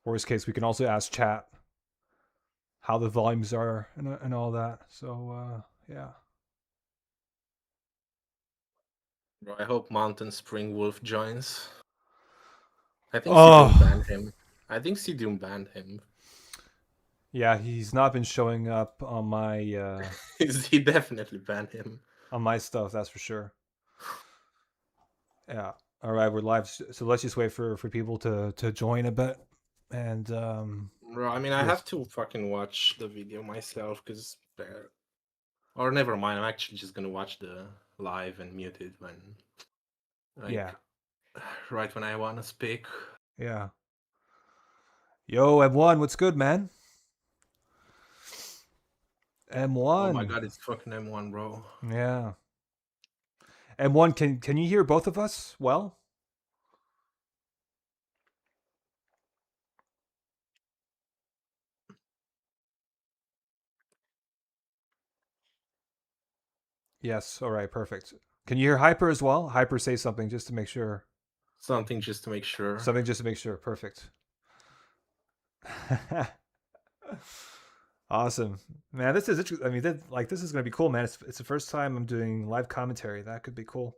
Worst case, we can also ask chat how the volumes are and all that. So yeah. Bro, I hope Mountain Spring Wolf joins. I think Sidum Oh banned him. I think Sidum banned him. yeah, he's not been showing up on my He definitely banned him. stuff. That's for sure. Yeah. All right, we're live. So let's just wait for people to join a bit, and Bro, I mean, I have to fucking watch the video myself because, or never mind. I'm actually just gonna watch the live and mute it when, like, yeah, right when I wanna speak. yeah. Yo, M1, what's good, man? Oh my M1. god, it's fucking M1, bro. Yeah. M1, can you hear both of us well? Yes. All right, perfect. Can you hear Hyper as well? Hyper say something just to make sure. Something just to make sure. Something just to make sure. Perfect. Awesome, man. This is I mean, this is gonna be cool, man. It's the first time I'm doing live commentary. That could be cool.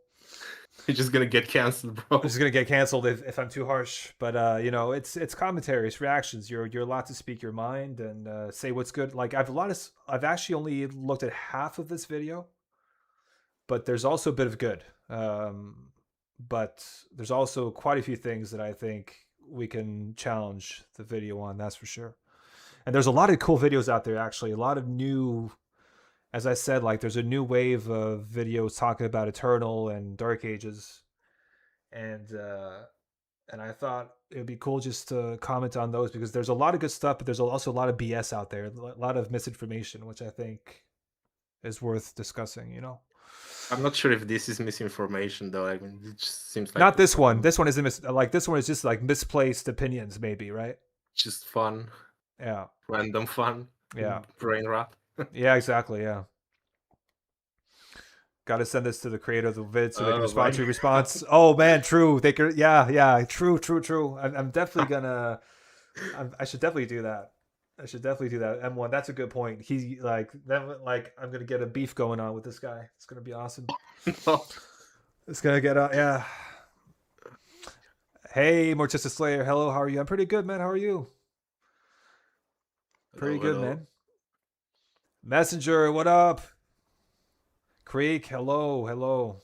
You're just gonna get canceled, bro. This is gonna get canceled if I'm too harsh, but you know, it's commentary, it's reactions. You're allowed to speak your mind and say what's good. Like I've actually only looked at half of this video, but there's also a bit of good. But there's also quite a few things that I think we can challenge the video on. That's for sure. And there's a lot of cool videos out there. Actually, a lot of new, as I said, like there's a new wave of videos talking about Eternal and Dark Ages, and I thought it would be cool just to comment on those because there's a lot of good stuff, but there's also a lot of BS out there, a lot of misinformation, which I think is worth discussing. You know, I'm not sure if this is misinformation though. I mean, it just seems like not this one. This one isn't like this one is just like misplaced opinions, maybe, right? just fun, Yeah, random fun, yeah, brain rot. yeah, exactly, yeah. Got to send this to the creator of the vid so they can Oh respond my to response. Oh man, true. They could, yeah, yeah, true, true, true. I'm definitely gonna. I should definitely do that. I should definitely do that. M1, that's a good point. He like that. Like I'm gonna get a beef going on with this guy. It's gonna be awesome. no. It's gonna get yeah. Hey, Mortista Slayer. Hello, how are you? I'm pretty good, man. How are you? Pretty Hello, good, hello. man. Messenger, what up? Creek, hello, hello.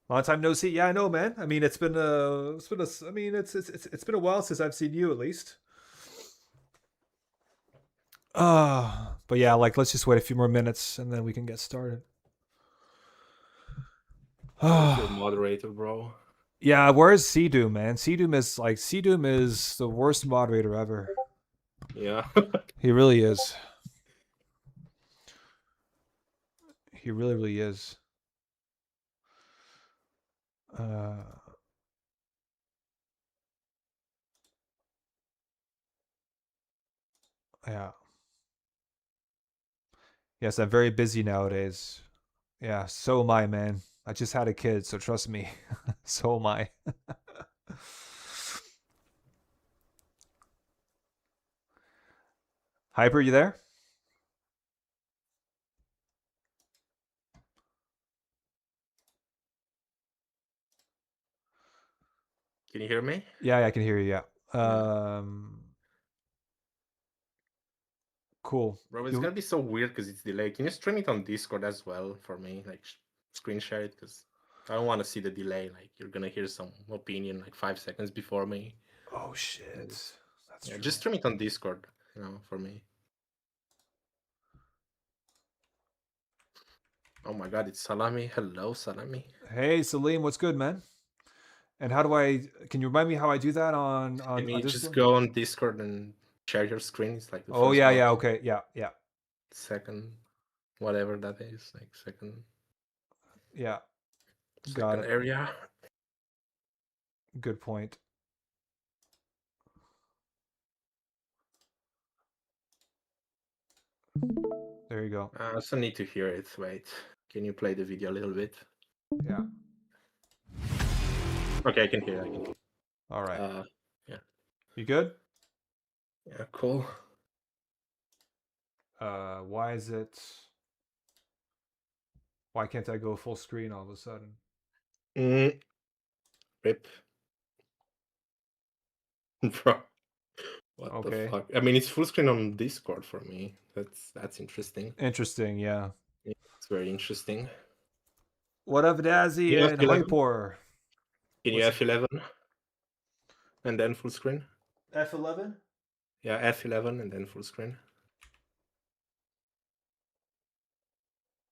Long time no see. Yeah, I know, man. I mean, it's been I mean, it's been a while since I've seen you, at least. But yeah, like let's just wait a few more minutes and then we can get started. Where's your moderator, bro? Yeah, where's Doom, man? Doom is the worst moderator ever. Yeah. He really is. He really, really is. Yeah. Yes, I'm very busy nowadays. Yeah, so am I, man. I just had a kid, so trust me. So am I. Hyper, you there? Can you hear me? Yeah, I can hear you. Yeah. Yeah. Cool. Bro, it's gonna be so weird because it's delayed. Can you stream it on Discord as well for me? Like, screen share it? Because I don't want to see the delay. Like, you're gonna hear some opinion like 5 seconds before me. Oh shit. That's Yeah, true. just stream it on Discord, for me. Oh my god, it's Salami. Hello, Salami. Hey, Salim, what's good, man? And how do can you remind me how I do that Can you just Discord? go on Discord and share your screen? It's like the Oh first yeah, yeah, button. okay. Yeah, yeah. Second, whatever that is. Like Yeah. Got second it. area. Good point. There you go. I also need to hear it. Wait. Can you play the video a little bit? Yeah. Okay, I can hear it. All right. Yeah. You good? Yeah, cool. Why is it? Why can't I go full screen all of a sudden? Mm, rip. Bro, what the Okay. fuck? I mean, it's full screen on Discord for me. That's interesting. Interesting, yeah. Yeah, it's very interesting. What up, Can Dazzy you and F11? Hyper? Can you What's F11 and then full screen? F11? Yeah, F11 and then full screen.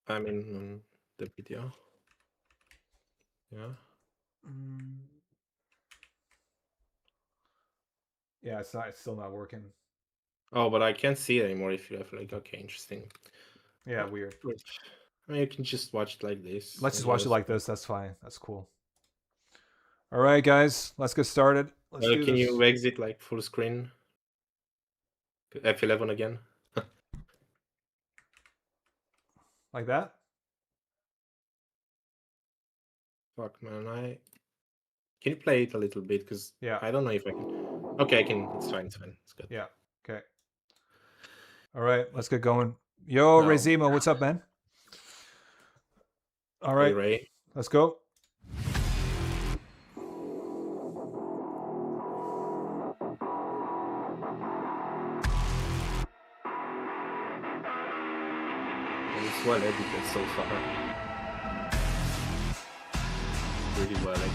I mean, the video. Yeah. Mm. Yeah, it's not. It's still not working. Oh, but I can't see it anymore if you have like, okay, interesting. Yeah, weird. Wait. I mean, you can just watch it like this, Let's I just watch it guess. like this. That's fine. That's cool. All right, guys, let's get started. Let's do Can this. you exit like full screen? F11 again? Like that? Fuck, man. Can you play it a little bit? Because Yeah. I don't know if I can. Okay, I can. It's fine. It's fine. It's good. Yeah. Okay. All right, let's get going. Yo, No. Rezima, what's up, man? All Hey, right, Ray. let's go. It's well edited so far. Really well edited.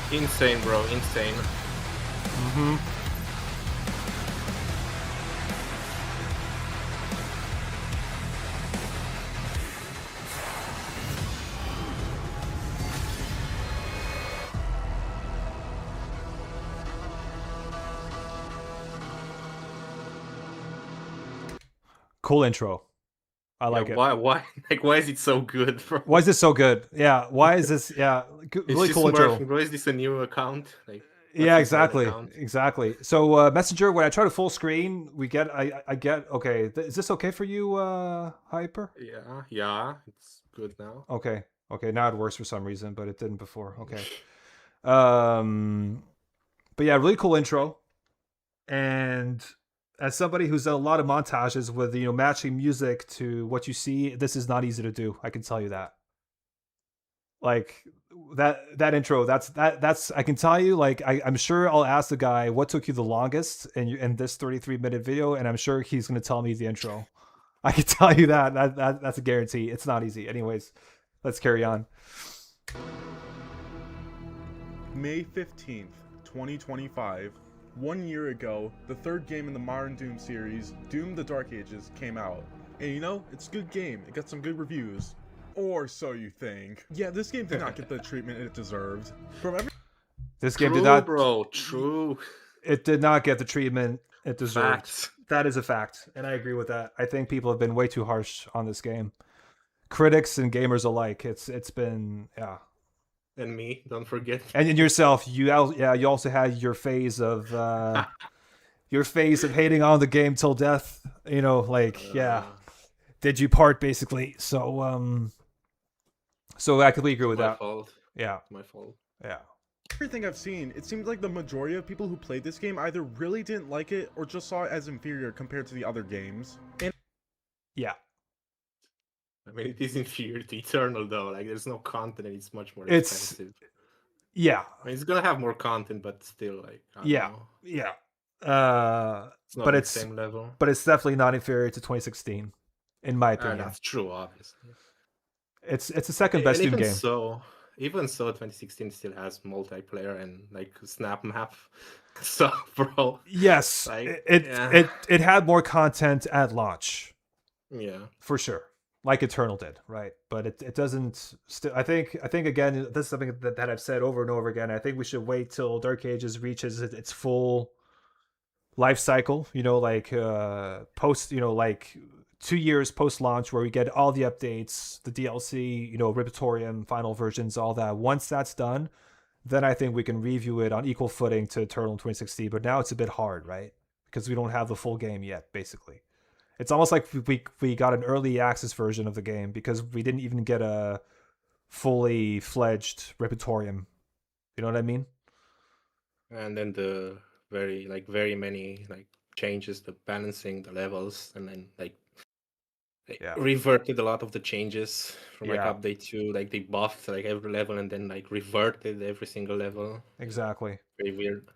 Insane, bro. Insane. Mm-hmm. Cool intro. I like it. Why? Like, why is it so good, bro? Why is this so good? Yeah. Why is this? Yeah. Really cool intro. Bro, is this a new account? Like, what's Yeah, his main exactly, account? exactly. So Messenger, when I try to full screen, we get I get okay. Is this okay for you, Hyper? Yeah, it's good now. Okay, okay. Now it works for some reason, but it didn't before. Okay. But yeah, really cool intro. And as somebody who's done a lot of montages with matching music to what you see, this is not easy to do. I can tell you that. Like that intro, that's I can tell you. Like I'm sure I'll ask the guy what took you the longest in this 33-minute video, and I'm sure he's going to tell me the intro. I can tell you that's a guarantee. It's not easy. Anyways, let's carry on. May 15th, 2025. 1 year ago, the third game in the modern Doom series, Doom the Dark Ages, came out. And you know, it's a good game. It got some good reviews. Or so you think. Yeah, this game did not get the treatment it deserved. This game did not, bro. True. It did not get the treatment it deserved. Facts. That is a fact, and I agree with that. I think people have been way too harsh on this game, critics and gamers alike. It's been And me, don't forget. And yourself, you also had your phase of hating on the game till death. Did you part basically? So I completely agree with that. Fault. Yeah, My fault. Yeah. Everything I've seen, it seems like the majority of people who played this game either really didn't like it or just saw it as inferior compared to the other games. And yeah. I mean, it is inferior to Eternal though. Like, there's no content, and it's much more expensive. Yeah. I mean, it's gonna have more content, but still, like, I don't know. Yeah. It's not but the it's same level. But it's definitely not inferior to 2016, in my opinion. That's true, obviously. It's the second best Doom game. Even so, 2016 still has multiplayer and like snap map. So, bro. Yes, like, it had more content at launch. Yeah, for sure, like Eternal did, right? But it doesn't. I think again, this is something that I've said over and over again. I think we should wait till Dark Ages reaches its full life cycle, like post, like 2 years post launch where we get all the updates, the DLC, Repertorium, final versions, all that. Once that's done, then I think we can review it on equal footing to Eternal 2016. But now it's a bit hard, right? Because we don't have the full game yet, basically. It's almost like we got an early access version of the game because we didn't even get a fully fledged Repertorium. You know what I mean? And then the very many changes, the balancing, the levels, and then they Yeah. reverted a lot of the changes from Yeah. update 2. Like they buffed every level and then reverted every single level. Exactly. Very weird.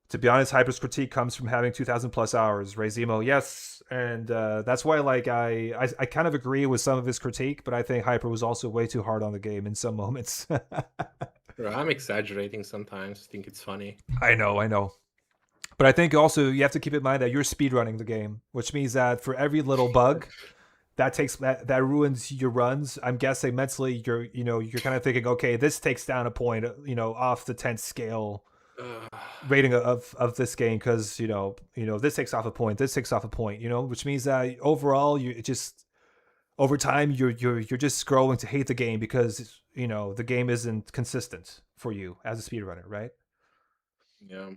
To be honest, Hyper's critique comes from having 2,000 plus hours. Rezemo, yes, and that's why I kind of agree with some of his critique, but I think Hyper was also way too hard on the game in some moments. I'm exaggerating sometimes. I think it's funny. I know. But I think also you have to keep in mind that you're speedrunning the game, which means that for every little bug that ruins your runs, I'm guessing mentally you're kind of thinking, okay, this takes down a point, off the 10th scale rating of this game because this takes off a point, which means that overall over time you're just growing to hate the game because the game isn't consistent for you as a speedrunner, right? Yeah.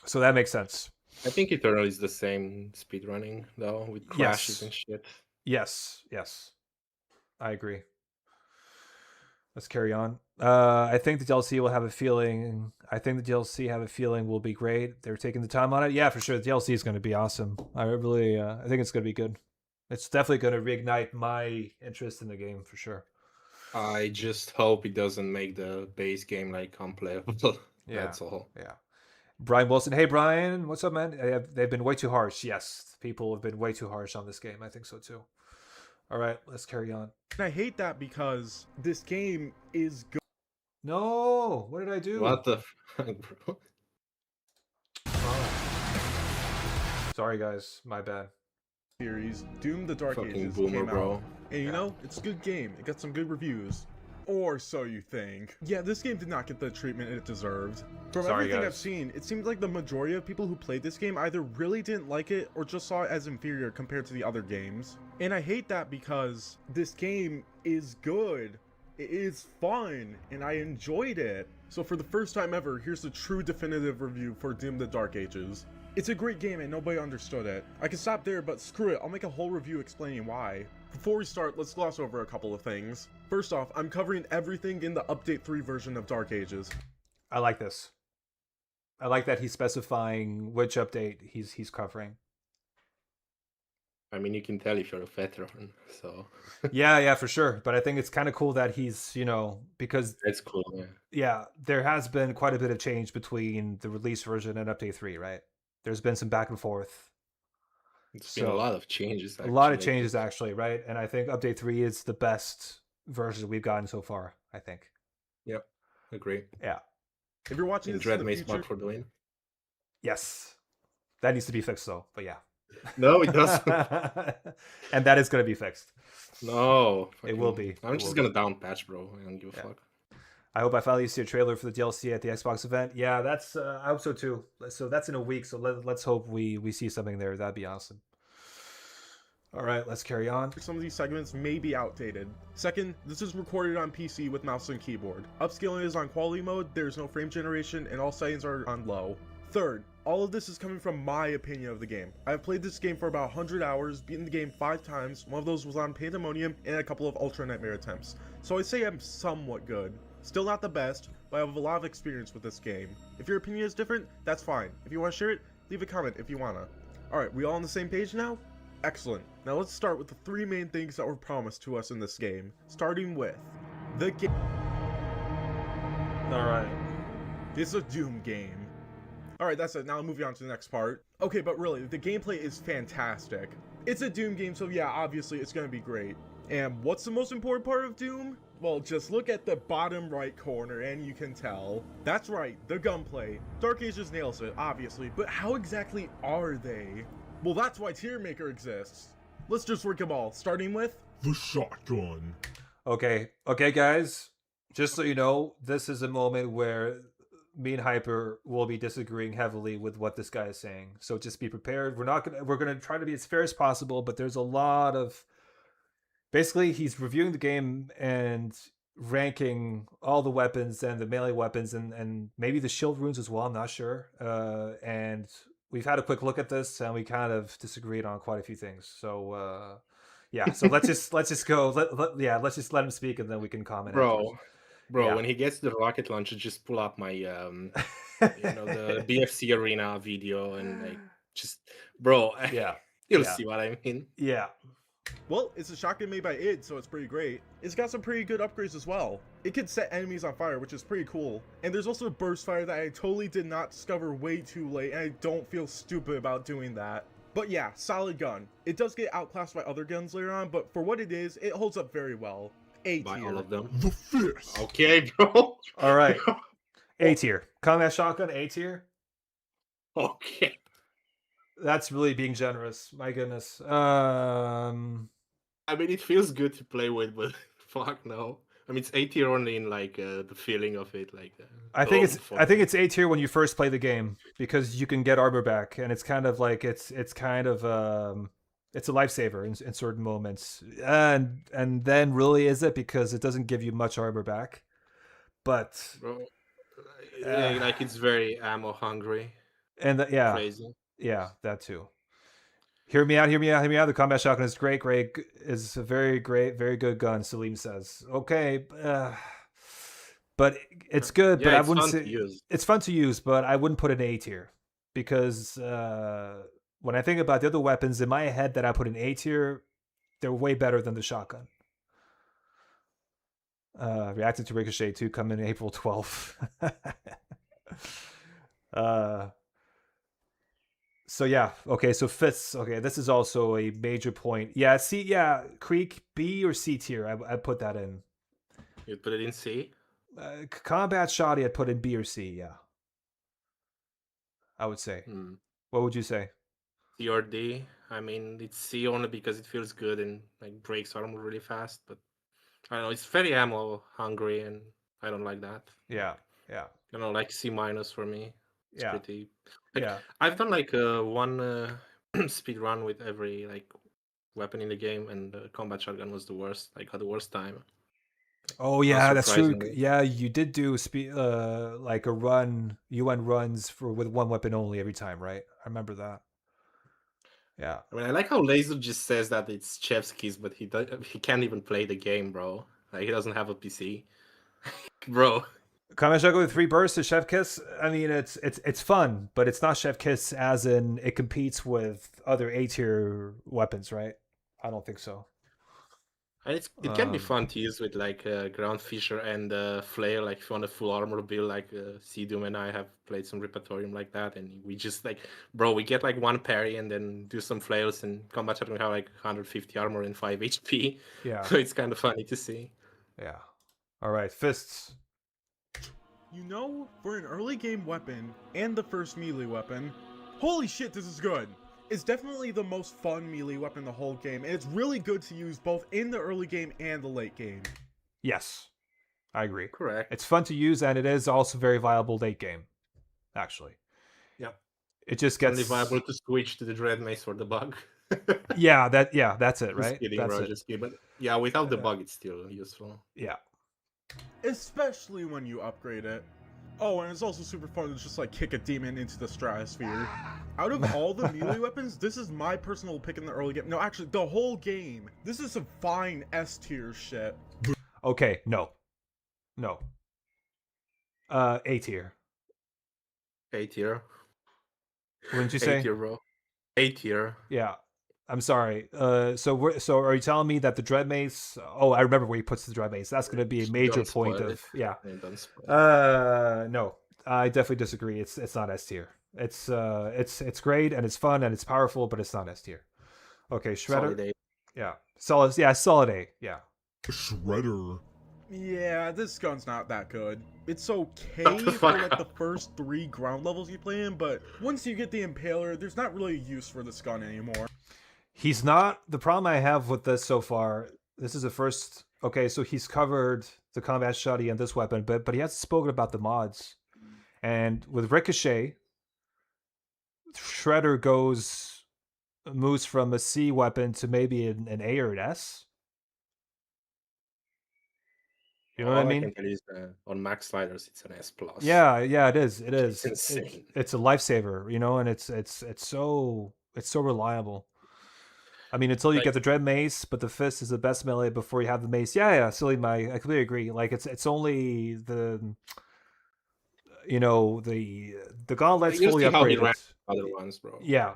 So that makes sense. I think Eternal is the same speedrunning though, with crashes and shit. Yes. I agree. Let's carry on. I think the DLC will have a feeling. I think the DLC have a feeling will be great. They're taking the time on it. Yeah, for sure. The DLC is going to be awesome. I think it's going to be good. It's definitely going to reignite my interest in the game for sure. I just hope it doesn't make the base game unplayable. Yeah, that's all. Yeah. Brian Wilson. Hey, Brian. What's up, man? They've been way too harsh. Yes, people have been way too harsh on this game. I think so too. All right, let's carry on. And I hate that because this game is good. No, what did I do? What the fuck, bro? Oh. Sorry, guys. My bad. Series Doom: The Dark Fucking Ages boomer, came bro. out, and it's a good game. It got some good reviews. Or so you think. Yeah, this game did not get the treatment it deserved. From everything I've seen, it seemed like the majority of people who played this game either really didn't like it or just saw it as inferior compared to the other games. And I hate that because this game is good. It is fun, and I enjoyed it. So for the first time ever, here's the true definitive review for Doom: The Dark Ages. It's a great game and nobody understood it. I could stop there, but screw it, I'll make a whole review explaining why. Before we start, let's gloss over a couple of things. First off, I'm covering everything in the Update 3 version of Dark Ages. I like this. I like that he's specifying which update he's covering. I mean, you can tell if you're a veteran, so... yeah, for sure. But I think it's kind of cool that he's, because... That's cool, yeah. Yeah, there has been quite a bit of change between the release version and Update 3, right? There's been some back and forth. It's been a lot of changes, actually. A lot of changes, actually, right? And I think Update 3 is the best version we've gotten so far, I think. Yep, agree. Yeah. If you're watching this in the future... Smart for the win. Yes. That needs to be fixed, though, but yeah. No, it doesn't. And that is going to be fixed. No. It will be. I'm just going to down patch, bro. I don't give a fuck. I hope I finally see a trailer for the DLC at the Xbox event. Yeah, that's I hope so too. So that's in a week. So let's hope we see something there. That'd be awesome. All right, let's carry on. Some of these segments may be outdated. Second, this is recorded on PC with mouse and keyboard. Upscaling is on quality mode, there's no frame generation, and all settings are on low. Third, all of this is coming from my opinion of the game. I have played this game for about 100 hours, beaten the game 5 times, one of those was on Pandemonium, and a couple of Ultra Nightmare attempts. So I say I'm somewhat good. Still not the best, but I have a lot of experience with this game. If your opinion is different, that's fine. If you want to share it, leave a comment if you wanna. Alright, we all on the same page now? Excellent. Now let's start with the 3 main things that were promised to us in this game. Starting with the game. Alright. It's a Doom game. Alright, that's it. Now moving on to the next part. Okay, but really, the gameplay is fantastic. It's a Doom game, so yeah, obviously it's gonna be great. And what's the most important part of Doom? Well, just look at the bottom right corner and you can tell. That's right, the gunplay. Dark Ages nails it, obviously, but how exactly are they? Well, that's why Tier Maker exists. Let's just work them all, starting with the shotgun. Okay, guys. Just so you know, this is a moment where me and Hyper will be disagreeing heavily with what this guy is saying. So just be prepared. We're gonna try to be as fair as possible, but there's a lot of basically he's reviewing the game and ranking all the weapons and the melee weapons and maybe the shield runes as well. I'm not sure. And we've had a quick look at this and we kind of disagreed on quite a few things. So yeah, so let's just go. Let's just let him speak and then we can comment. Bro, Yeah. when he gets the rocket launcher, just pull up my the BFC arena video and like just Yeah. you'll Yeah. see what I mean. Yeah. Well, it's a shotgun made by id, so it's pretty great. It's got some pretty good upgrades as well. It can set enemies on fire, which is pretty cool. And there's also burst fire that I totally did not discover way too late, and I don't feel stupid about doing that. But yeah, solid gun. It does get outclassed by other guns later on, but for what it is, it holds up very well. A By tier. all of them. The fist. Okay, bro. All right. A tier. Combat shotgun, A tier. Okay. That's really being generous. My goodness. I mean, it feels good to play with, but fuck no. I mean, it's A tier only in like the feeling of it, like. I think it's A tier when you first play the game because you can get armor back, and it's kind of like it's kind of it's a lifesaver in certain moments, and then really is it because it doesn't give you much armor back, but Bro, yeah, like it's very ammo hungry. and yeah, Crazy. yeah, that too. Hear me out. The combat shotgun is great. Is a very good gun. Salim says, okay, but it's good. Yeah, but I it's wouldn't fun say to use. it's fun to use. But I wouldn't put it in A tier because when I think about the other weapons in my head that I put in A tier, they're way better than the shotgun. Reacted to Ricochet 2 coming in April 12th. So yeah, okay, so fists. Okay, this is also a major point. Yeah, C, yeah, Creek B or C tier. I put that in. You'd put it in C? Combat shoddy, I'd put in B or C. Yeah, I would say. What would you say? C or D. I mean, it's C only because it feels good and like breaks armor really fast. But I don't know, it's very ammo hungry, and I don't like that. Yeah. You know, like C minus for me. It's pretty. Like, yeah. I've done like one speed run with every like weapon in the game, and the combat shotgun was the worst. Like had the worst time. Oh yeah, that's true. Yeah, you did do speed like a run. You went runs with one weapon only every time, right? I remember that. Yeah. I mean, I like how Laser just says that it's Chef's Kiss, but he can't even play the game, bro. Like he doesn't have a PC, bro. Combat shotgun with 3 bursts is Chef Kiss. I mean, it's fun, but it's not Chef Kiss as in it competes with other A tier weapons, right? I don't think so. And it can be fun to use with like Ground Fisher and Flare. Like if you want a full armor build, like Doom and I have played some Repertorium like that, and we just like, bro, we get like 1 parry and then do some flails, and combat shotgun have like 150 armor and 5 HP. Yeah. So it's kind of funny to see. Yeah. All right, fists. You know, for an early game weapon and the first melee weapon, holy shit, this is good. It's definitely the most fun melee weapon in the whole game, and it's really good to use both in the early game and the late game. Yes, I agree. Correct. It's fun to use, and it is also very viable late game, actually. Yep. It just gets only viable to switch to the Dread Mace for the bug. that's it, right? Just kidding, that's bro. it. Just kidding. But yeah, without the bug, it's still useful. Yeah. Especially when you upgrade it. Oh, and it's also super fun to just like kick a demon into the stratosphere. Out of all the melee weapons, this is my personal pick in the early game. No, actually, the whole game. This is some fine S tier shit. Okay, no. A tier. A tier. Wouldn't you say? A tier, bro. A tier. Yeah. I'm sorry. So are you telling me that the Dread Mace? Oh, I remember where he puts the Dread Mace. That's going to be a major point of no, I definitely disagree. It's not S tier. It's great and it's fun and it's powerful, but it's not S tier. Okay, Shredder. Solid A. Yeah, solid. Yeah, solid A. Yeah. Shredder. Yeah, this gun's not that good. It's okay Shut the for fuck like up. the first 3 ground levels you play in, but once you get the Impaler, there's not really a use for this gun anymore. He's not. The problem I have with this so far, this is the first. Okay, so he's covered the combat shoddy and this weapon, but he hasn't spoken about the mods. And with Ricochet, Shredder moves from a C weapon to maybe an A or an S. You know what I All I mean? can tell you is on max sliders, it's an S plus. Yeah, it is. It It's is. insane. It's a lifesaver, you know, and it's so reliable. I mean, until you Like, get the dread mace, but the fist is the best melee before you have the mace. Yeah, silly my. I completely agree. Like it's only the the gauntlet's you fully see how he upgraded. ranks other ones, bro. Yeah.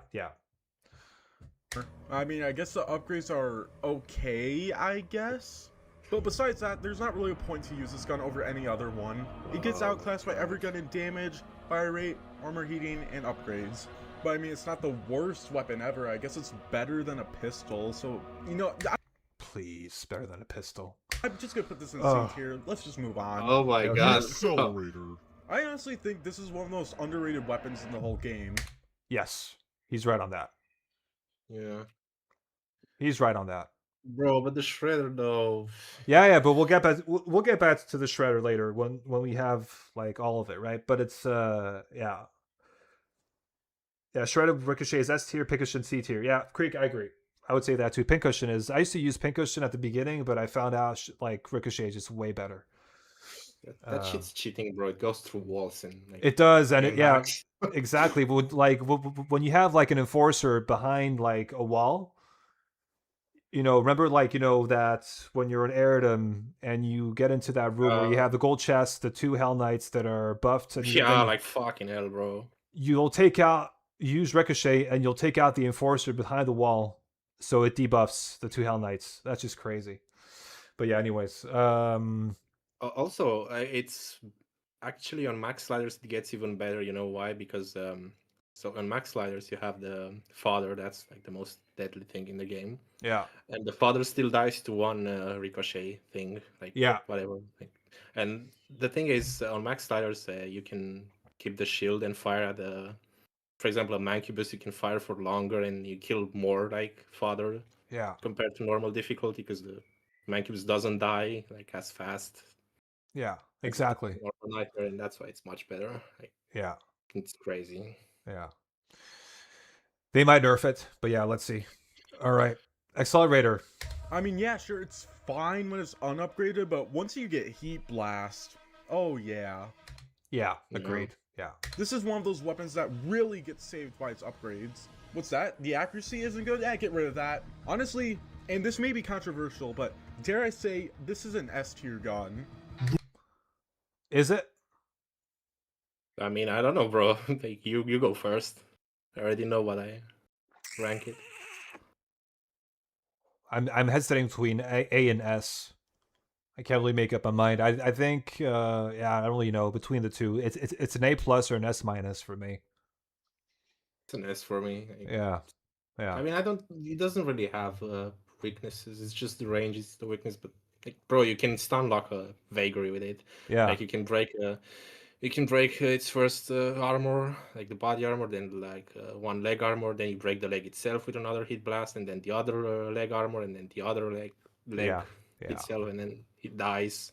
I mean, I guess the upgrades are okay, I guess. But besides that, there's not really a point to use this gun over any other one. It gets outclassed by every gun in damage, fire rate, armor heating, and upgrades. But I mean, it's not the worst weapon ever. I guess it's better than a pistol. So, Please, better than a pistol. I'm just gonna put this in C tier. Let's just move on. Oh my god. Accelerator. I honestly think this is one of the most underrated weapons in the whole game. Yes, he's right on that. Yeah. He's right on that. Bro, but the Shredder though. Yeah, but we'll get back to the Shredder later when we have like all of it, right? But it's yeah, Shredder Ricochet is S tier, Pincushion C tier. Yeah, Creek, I agree. I would say that too. Pincushion is. I used to use Pincushion at the beginning, but I found out like Ricochet is just way better. That shit's cheating, bro. It goes through walls and like, it does, and yeah, exactly. When you have like an enforcer behind like a wall, remember that when you're an Eridom and you get into that room where you have the gold chest, the 2 Hell Knights that are buffed, and like fucking hell, bro. You'll use Ricochet and you'll take out the enforcer behind the wall, so it debuffs the 2 Hell Knights. That's just crazy. But yeah, anyways, also it's actually on max sliders it gets even better. You know why? Because so on max sliders you have the father. That's like the most deadly thing in the game. Yeah. And the father still dies to one ricochet thing, like whatever. And the thing is, on max sliders, you can keep the shield and fire at for example, a Mancubus. You can fire for longer and you kill more like father. Yeah. Compared to normal difficulty, because the Mancubus doesn't die like as fast. Yeah, exactly. Nightmare, and that's why it's much better. Yeah. It's crazy. Yeah. They might nerf it, but yeah, let's see. All right. Accelerator. I mean, yeah, sure, it's fine when it's unupgraded, but once you get Heat Blast, oh yeah. Yeah, agreed. Yeah. This is one of those weapons that really gets saved by its upgrades. What's that? The accuracy isn't good? Yeah, get rid of that. Honestly, and this may be controversial, but dare I say, this is an S tier gun. Is it? I mean, I don't know, bro. Like, you go first. I already know what I rank it. I'm hesitating between A and S. I can't really make up my mind. I think I don't really know between the two. It's an A plus or an S minus for me. It's an S for me. Yeah. I mean, it doesn't really have weaknesses. It's just the range is the weakness. But like, bro, you can stun lock a vagary with it. Yeah. Like you can break its first armor, like the body armor, then like one leg armor, then you break the leg itself with another hit blast, and then the other leg armor, and then the other leg itself, and then it dies.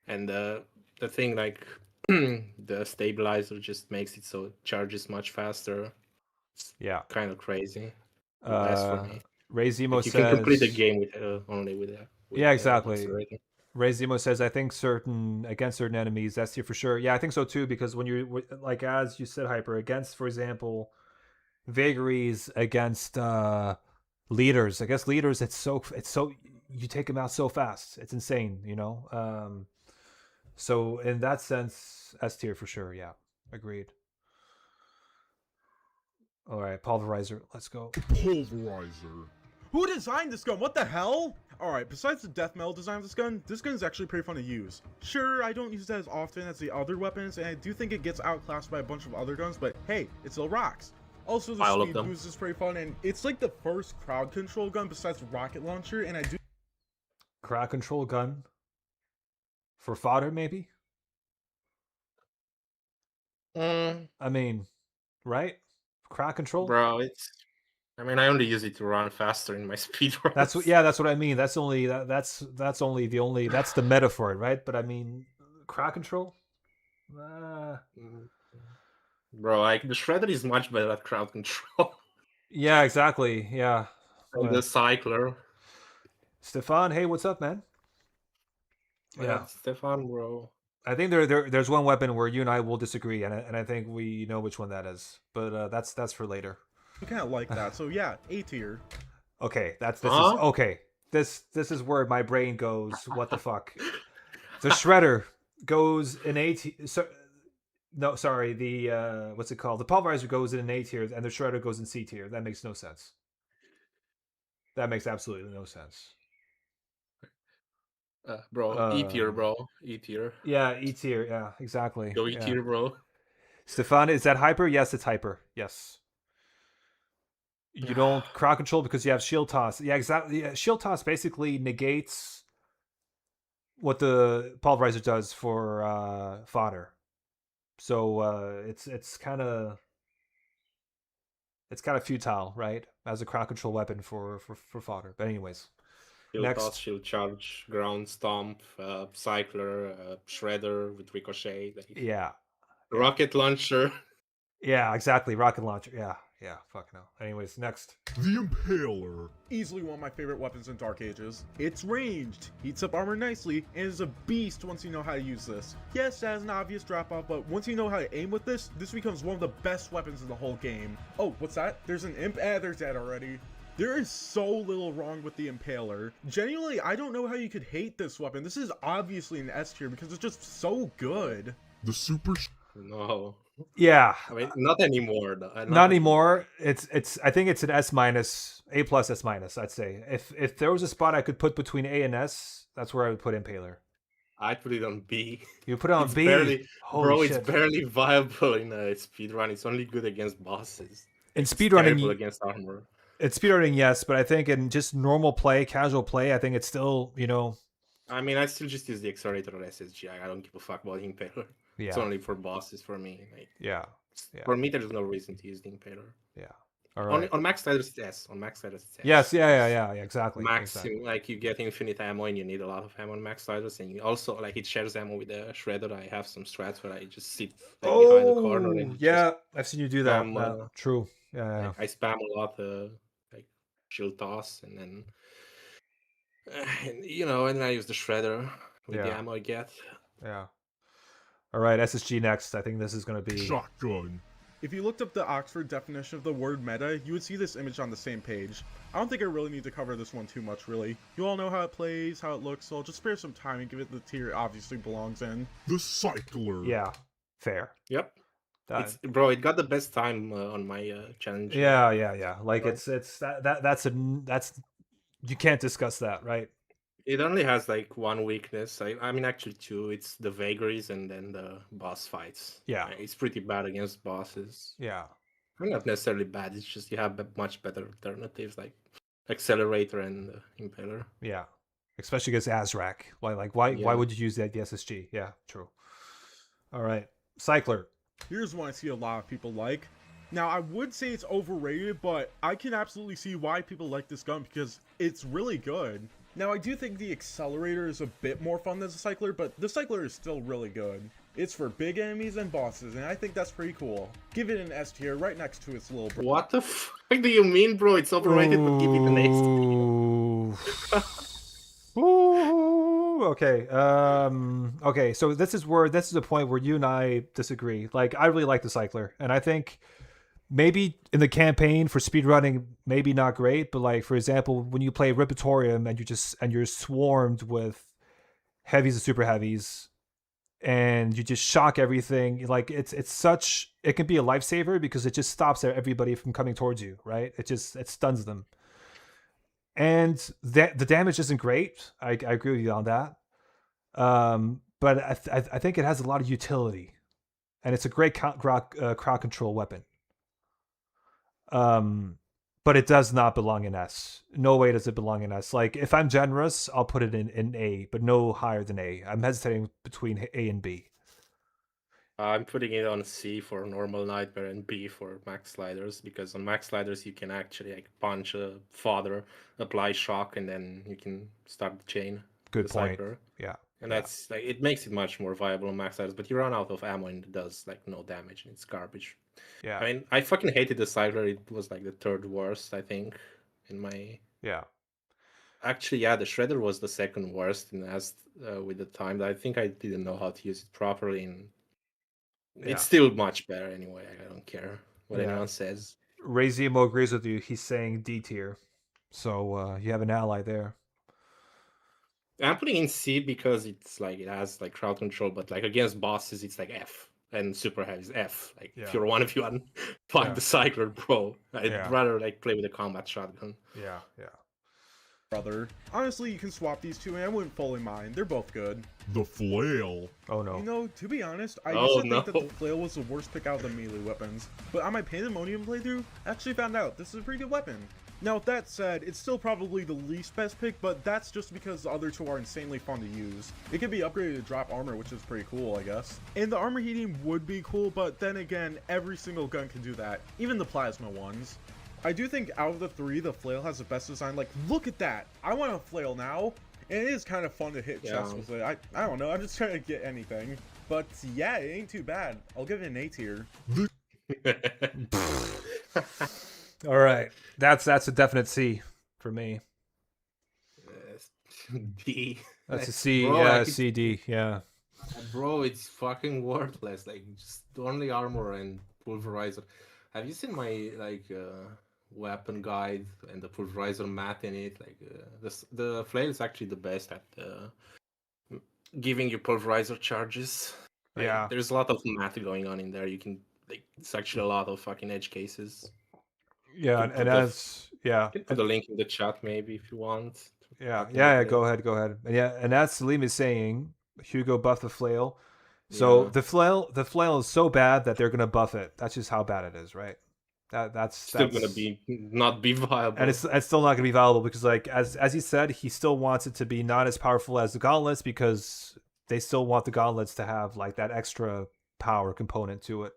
And the thing, like the stabilizer just makes it so it charges much faster. It's kind of crazy. For me. Ray Zemo you says can complete the game with only with that. Yeah, exactly. Ray Zemo says, I think against certain enemies, that's here for sure. Yeah, I think so too, because when you're like, as you said, Hyper, against, for example, vagaries against leaders. I guess leaders, it's so you take them out so fast. It's insane, So in that sense, S tier for sure. Yeah, agreed. All right, Pulverizer, let's go. Pulverizer. Who designed this gun? What the hell? Alright, besides the death metal design of this gun is actually pretty fun to use. Sure, I don't use that as often as the other weapons, and I do think it gets outclassed by a bunch of other guns, but hey, it still rocks. Also, the speed boost is pretty fun, and it's like the first crowd control gun besides the rocket launcher, and I do... Crowd control gun? For fodder, maybe? I mean, right? Crowd control? Bro, I only use it to run faster in my speedruns. That's what I mean. That's the meta for it, right? But I mean, crowd control. Bro, like the Shredder is much better at crowd control Yeah, exactly. Yeah. than the Cycler. Stefan, hey, what's up, man? Yeah. Stefan, bro. I think there's one weapon where you and I will disagree, and I think we know which one that is. But that's for later. You kind of like that. So yeah, A tier. Okay, this is Huh? okay. This is where my brain goes. What the fuck? The Shredder goes in A tier. So, no, sorry. The what's it called? The Pulverizer goes in an A tier, and the Shredder goes in C tier. That makes no sense. That makes absolutely no sense. Bro, E tier, bro. E tier. Yeah, E tier. Yeah, exactly. Go E Yeah. tier, bro. Stefan, is that hyper? Yes, it's hyper. Yes. You don't crowd control because you have shield toss. Yeah, exactly. Yeah, shield toss basically negates what the pulverizer does for fodder. So it's kind of futile, right? As a crowd control weapon for fodder. But anyways, Shield next. toss, shield charge, ground stomp, cycler, shredder with ricochet. Yeah. Rocket launcher. Yeah, exactly. Rocket launcher. Yeah. Yeah. Fuck no. Anyways, next. The Impaler. Easily one of my favorite weapons in Dark Ages. It's ranged, heats up armor nicely, and is a beast once you know how to use this. Yes, it has an obvious drop off, but once you know how to aim with this becomes one of the best weapons in the whole game. Oh, what's that? There's an imp? There's that already. There is so little wrong with the Impaler. Genuinely, I don't know how you could hate this weapon. This is obviously an S tier because it's just so good. The super No. Yeah. I mean, not anymore. Not anymore. It's. I think it's an S minus, A plus, S minus. I'd say if there was a spot I could put between A and S, that's where I would put Impaler. I'd put it on B. You put it on It's B. barely, Holy bro, shit. it's barely viable in speedrun. It's only good against bosses. In It's speedrunning, terrible against armor. it's speedrunning, yes, but I think in just normal play, casual play, I think it's still, I mean, I still just use the accelerator on SSG. I don't give a fuck about the Impaler. yeah, It's only for bosses for me. Like, yeah, for me, there's no reason to use the Impaler. yeah. All right. On max sliders, it's S. On max sliders, it's S. Yes, yeah, exactly. Max, exactly. like you get infinite ammo and you need a lot of ammo on max sliders, and you also like it shares ammo with the shredder. I have some strats where I just sit like, behind the corner and yeah, I've seen you do that. spam, True. Yeah. I spam a lot, like shield toss, and then and I use the shredder with the Yeah. ammo I get. Yeah. All right, SSG next. I think this is going to be shotgun. If you looked up the Oxford definition of the word meta, you would see this image on the same page. I don't think I really need to cover this one too much, really. You all know how it plays, how it looks, so I'll just spare some time and give it the tier it obviously belongs in. The cycler. Yeah, fair. Yep. That, Bro, it got the best time on my challenge. yeah. Like Right. it's that's you can't discuss that, right? It only has like one weakness. I mean, actually two. It's the vagaries and then the boss fights. Yeah. It's pretty bad against bosses. Yeah. Not necessarily bad. It's just you have much better alternatives like accelerator and impaler. Yeah. Especially against Azrak. Why Yeah. would you use the SSG? Yeah, true. All right. Cycler. Here's one I see a lot of people like. Now, I would say it's overrated, but I can absolutely see why people like this gun because it's really good. Now, I do think the accelerator is a bit more fun than the cycler, but the cycler is still really good. It's for big enemies and bosses, and I think that's pretty cool. Give it an S tier right next to its little brother. What the fuck do you mean, bro? It's overrated, but give it an S. Ooh, okay. Okay. So this is a point where you and I disagree. Like, I really like the cycler, and I think maybe in the campaign for speedrunning, maybe not great, but like for example, when you play Hyperousion and you're swarmed with heavies and super heavies, and you just shock everything, like it can be a lifesaver because it just stops everybody from coming towards you, right? It stuns them. And that the damage isn't great. I agree with you on that. But I think it has a lot of utility, and it's a great crowd control weapon. But it does not belong in S. No way does it belong in S. Like, if I'm generous, I'll put it in A, but no higher than A. I'm hesitating between A and B. I'm putting it on C for normal nightmare and B for max sliders, because on max sliders you can actually like punch a fodder, apply shock, and then you can start the chain. Good the point. cycler. Yeah. And that's like it makes it much more viable on max sliders, but you run out of ammo and it does like no damage and it's garbage. Yeah. I mean, I fucking hated the cycler. It was like the third worst, I think, in my. Yeah. Actually, yeah, the shredder was the second worst in as with the time. I think I didn't know how to use it properly, and Yeah. it's still much better anyway. I don't care what Yeah. anyone says. Razimo agrees with you. He's saying D tier. So you have an ally there. I'm putting in C because it's like it has like crowd control, but like against bosses, it's like F, and super heavy is F. Like if Yeah. you're 1v1, fuck Yeah. the cycler, bro. I'd Yeah. rather like play with a combat shotgun. Yeah. Yeah. Brother. Honestly, you can swap these two and I wouldn't fully mind. They're both good. The flail. Oh no. You know, to be honest, I Oh, used to no. think that the flail was the worst pick out of the melee weapons, but on my Pandemonium playthrough, I actually found out this is a pretty good weapon. Now, with that said, it's still probably the least best pick, but that's just because the other two are insanely fun to use. It can be upgraded to drop armor, which is pretty cool, I guess. And the armor heating would be cool, but then again, every single gun can do that, even the plasma ones. I do think out of the three, the flail has the best design. Like, look at that! I want a flail now! And it is kind of fun to hit chests with it. I don't know, I'm just trying to get anything. But yeah, it ain't too bad. I'll give it an A tier. All right. That's a definite C for me. D. That's a C. Bro, Yeah, like, CD. Yeah. Bro, it's fucking worthless. Like just only armor and pulverizer. Have you seen my weapon guide and the pulverizer mat in it? Like the flail is actually the best at giving you pulverizer charges. Like, Yeah. there's a lot of math going on in there. You can like it's actually a lot of fucking edge cases. Yeah. You can And put the- as yeah. You can put the link in the chat maybe if you want. Yeah, Fucking yeah, yeah. play. Go ahead, go ahead. And yeah, and as Salim is saying, Hugo buff the flail. So Yeah. the flail is so bad that they're gonna buff it. That's just how bad it is, right? That's Still gonna be not be viable. and it's still not gonna be valuable because like as he said, he still wants it to be not as powerful as the gauntlets because they still want the gauntlets to have like that extra power component to it.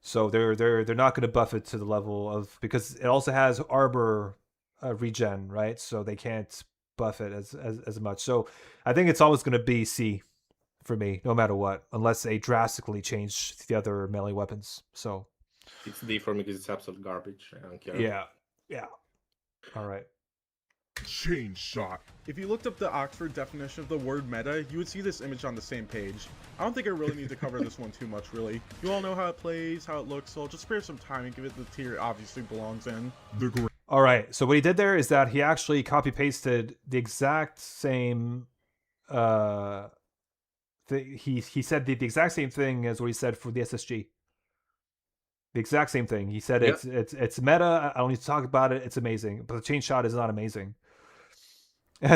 So they're not gonna buff it to the level of because it also has armor regen, right? So they can't buff it as much. So I think it's always going to be C for me, no matter what, unless they drastically change the other melee weapons. So It's D for me because it's absolute garbage. I don't care. yeah. All right. Chain shot. If you looked up the Oxford definition of the word meta, you would see this image on the same page. I don't think I really need to cover this one too much, really. You all know how it plays, how it looks, so I'll just spare some time and give it the tier it obviously belongs in. The great. All right. So what he did there is that he actually copy pasted the exact same. He said the exact same thing as what he said for the SSG. The exact same thing. He said Yeah. it's meta. I don't need to talk about it. It's amazing, but the chain shot is not amazing.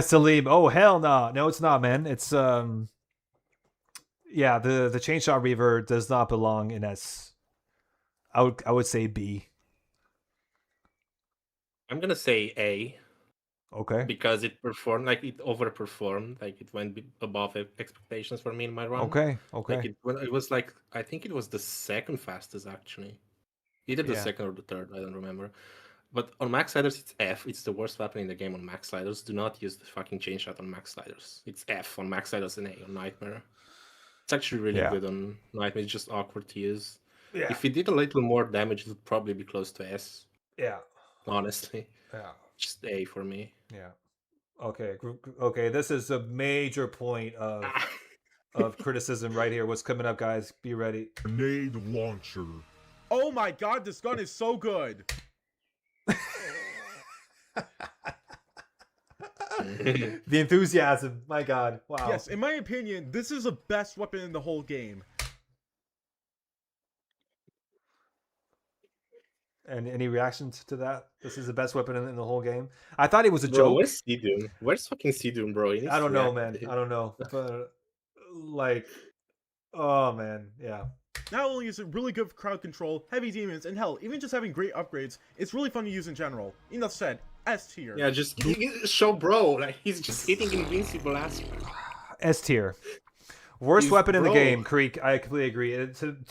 Salim, oh hell no, no, it's not, man. It's yeah, the chain shot reaver does not belong in S. I would say B. I'm gonna say A Okay. because it performed like it overperformed, like it went above expectations for me in my run. Okay. Like it was like I think it was the second fastest actually, either the Yeah. second or the third. I don't remember. But on max sliders, it's F. It's the worst weapon in the game on max sliders. Do not use the fucking chain shot on max sliders. It's F on max sliders and A on Nightmare. It's actually really Yeah. good on Nightmare. It's just awkward to use. Yeah. If it did a little more damage, it would probably be close to S. Yeah. Honestly, Yeah. just A for me. Yeah. Okay. Okay. This is a major point of criticism right here. What's coming up, guys? Be ready. Grenade launcher. Oh my god, this gun is so good! The enthusiasm. My God. Wow. Yes, in my opinion, this is the best weapon in the whole game. And any reactions to that? This is the best weapon in the whole game. I thought it was a Bro, joke. where's Seadoom? Where's fucking Seadoom, bro? He needs I don't to know, react man. to it. I don't know. But like, oh man, yeah. Not only is it really good for crowd control, heavy demons, and hell, even just having great upgrades, it's really fun to use in general. Enough said, S tier. Yeah, just show bro. Like he's just hitting invincible ass. S tier. Worst He's weapon in the bro. game, Creek. I completely agree.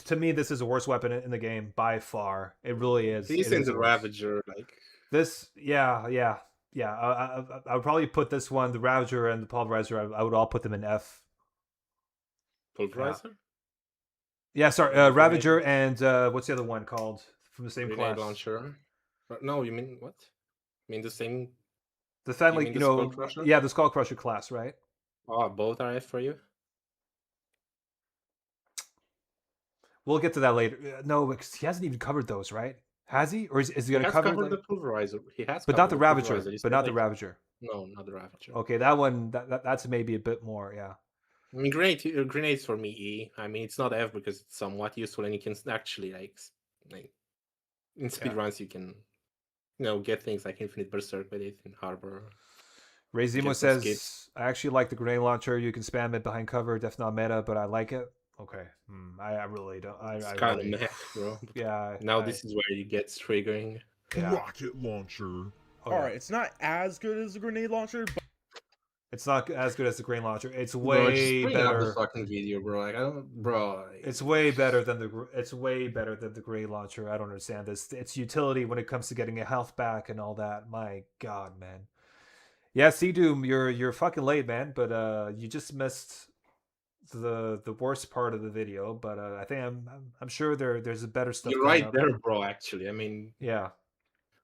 To me, this is the worst weapon in the game by far. It really is. He's It in is the worst. Ravager, like This, yeah. I would probably put this one, the Ravager and the Pulverizer. I would all put them in F. pulverizer. Yeah, sorry, Grenade Ravager and what's the other one called from the same grenade class? launcher. No, you mean what? You mean the same? The You family, mean the Skull Crusher? yeah, the Skull Crusher class, right? Oh, both are F for you. We'll get to that later. No, because he hasn't even covered those, right? Has he, or is he He going to has cover covered like? the pulverizer. He has But not covered the the Ravager. pulverizer. He But said not the like Ravager. no, not the Ravager. Okay, that one. That's maybe a bit more. Yeah. I mean, grenades for me E. I mean, it's not F because it's somewhat useful and you can actually like in speedruns you can get things like Infinite Berserk with it in Harbor. Ray Get Zemo some skips. says, "I actually like the grenade launcher. You can spam it behind cover. Definitely not meta, but I like it." Okay, I really don't. It's I kind really, of meh, bro. yeah. Now this is where it gets triggering. Yeah. Rocket launcher. Oh, All yeah. right, it's not as good as a grenade launcher, but It's not as good as the grenade launcher. It's Bro, just way bring up the better. fucking video, bro. Like I don't, bro. It's way better than the. It's way better than the grenade launcher. I don't understand this. Its utility when it comes to getting a health back and all that. My God, man. Yeah, Sea Doom, you're fucking late, man. But you just missed the worst part of the video. But I think I'm sure there's a better stuff. You're coming right up. there, bro. Actually, I mean, Yeah.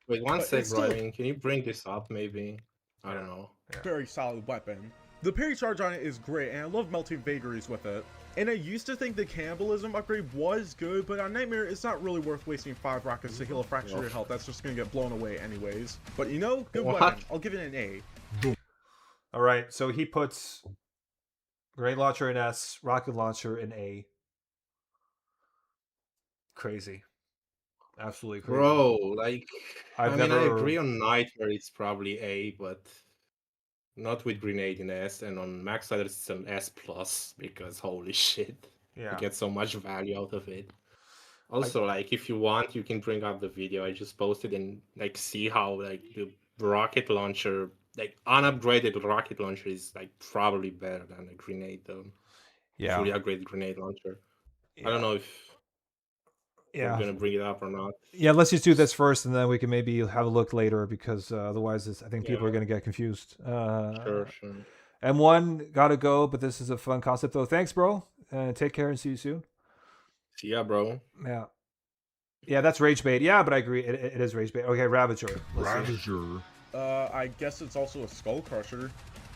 wait one But sec, it's bro. I still- mean, can you bring this up, maybe? I don't know. very solid weapon. The parry charge on it is great, and I love melting vagaries with it. And I used to think the cannibalism upgrade was good, but on Nightmare, it's not really worth wasting 5 rockets to heal a fraction of your health. That's just gonna get blown away anyways. But you know, good What? weapon. I'll give it an A. All right. So he puts grenade launcher in S, rocket launcher in A. Crazy. Absolutely crazy. Bro, like, I've I mean, I never- agree on Nightmare, it's probably A, but not with Grenade in S, and on Max Slider it's an S plus because holy shit, Yeah. you get so much value out of it. Also, like, if you want, you can bring up the video I just posted and like see how like the rocket launcher, like unupgraded rocket launcher, is like probably better than a grenade, though. Yeah. Fully upgraded grenade launcher. Yeah. I don't know if Yeah. we're gonna bring it up or not. Yeah, let's just do this first, and then we can maybe have a look later because otherwise, I think people are Yeah. going to get confused. Sure. M1 gotta go, but this is a fun concept though. Thanks, bro. Take care and see you soon. See ya, bro. Yeah, yeah, that's rage bait. Yeah, but I agree, it is rage bait. Okay, Ravager. Let's see. Ravager. I guess it's also a Skull Crusher.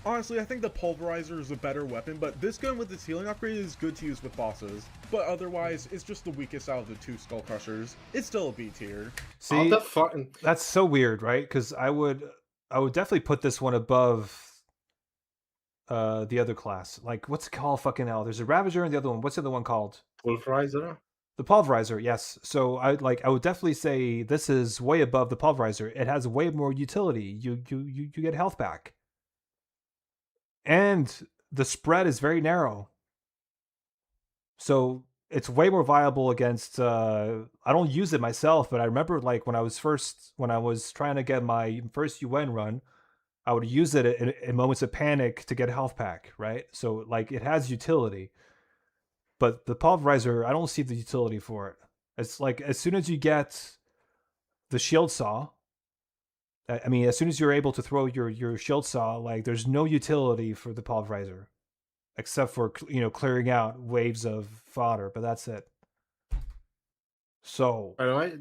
Honestly, I think the Pulverizer is a better weapon, but this gun with its healing upgrade is good to use with bosses. But otherwise, it's just the weakest out of the 2 Skull Crushers. It's still a B tier. See, All the fucking that's so weird, right? Because I would definitely put this one above the other class. Like, what's it called? Fucking hell. There's a Ravager and the other one. What's the other one called? pulverizer. The Pulverizer, yes. So I would definitely say this is way above the Pulverizer. It has way more utility. You get health back. And the spread is very narrow. So it's way more viable against I don't use it myself, but I remember like when I was trying to get my first UN run, I would use it in moments of panic to get a health pack, right? So like it has utility. But the Pulverizer, I don't see the utility for it. It's like as soon as you get the shield saw, I mean, as soon as you're able to throw your shield saw, like there's no utility for the Pulverizer, except for clearing out waves of fodder. But that's it. So By the way,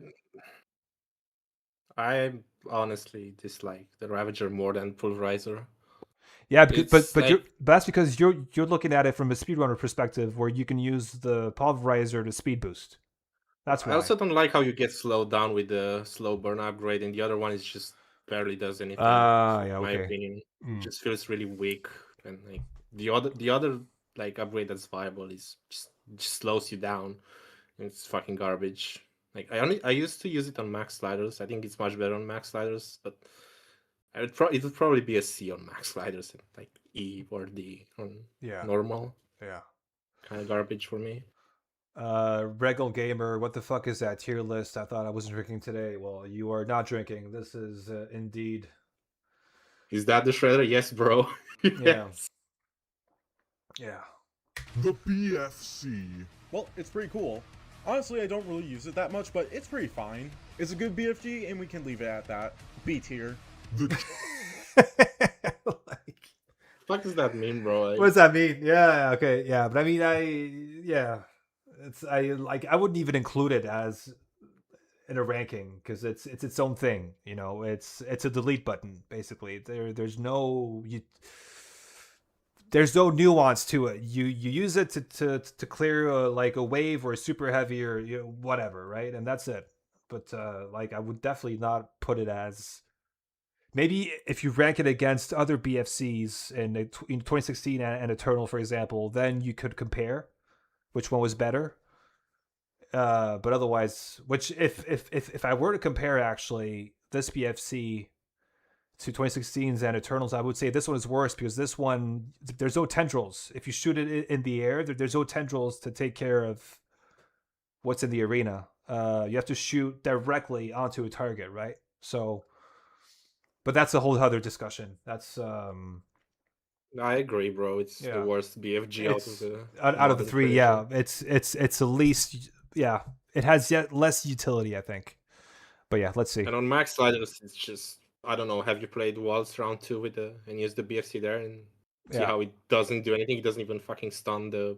I honestly dislike the Ravager more than Pulverizer. yeah, because, It's but like- that's because you're looking at it from a speedrunner perspective, where you can use the Pulverizer to speed boost. That's why. I also don't like how you get slowed down with the slow burn upgrade, and the other one is just barely does anything. Yeah, in my okay. opinion, Mm. it just feels really weak, and like the other like upgrade that's viable is just slows you down. And it's fucking garbage. Like I used to use it on max sliders. I think it's much better on max sliders, but it would probably be a C on max sliders, and like E or D on Yeah. normal. Yeah. Kind of garbage for me. Regal Gamer, what the fuck is that tier list? I thought I wasn't drinking today. Well, you are not drinking. This is indeed. Is that the shredder? Yes, bro. Yeah. Yeah. The BFC. Well, it's pretty cool. Honestly, I don't really use it that much, but it's pretty fine. It's a good BFG, and we can leave it at that. B tier. The Like, What does that mean, bro? Like, what does that mean? Yeah. Okay. Yeah. But I mean, yeah. I wouldn't even include it as in a ranking because it's its own thing. You know, it's a delete button basically. There's no nuance to it. You use it to clear like a wave or a super heavy or whatever, right? And that's it. But like I would definitely not put it as, maybe if you rank it against other BFCs in 2016 and Eternal, for example, then you could compare which one was better. But otherwise, which if I were to compare actually this BFC to 2016's and Eternals, I would say this one is worse because this one there's no tendrils. If you shoot it in the air, there's no tendrils to take care of what's in the arena. You have to shoot directly onto a target, right? So, but that's a whole other discussion. That's I agree, bro. It's Yeah. the worst BFG out of the out of the modern three. creation. Yeah, it's the least. Yeah, it has yet less utility, I think. But yeah, let's see. And on Max Sliders, it's just, I don't know. Have you played Waltz round 2 with and use the BFC there and see Yeah. how it doesn't do anything? It doesn't even fucking stun the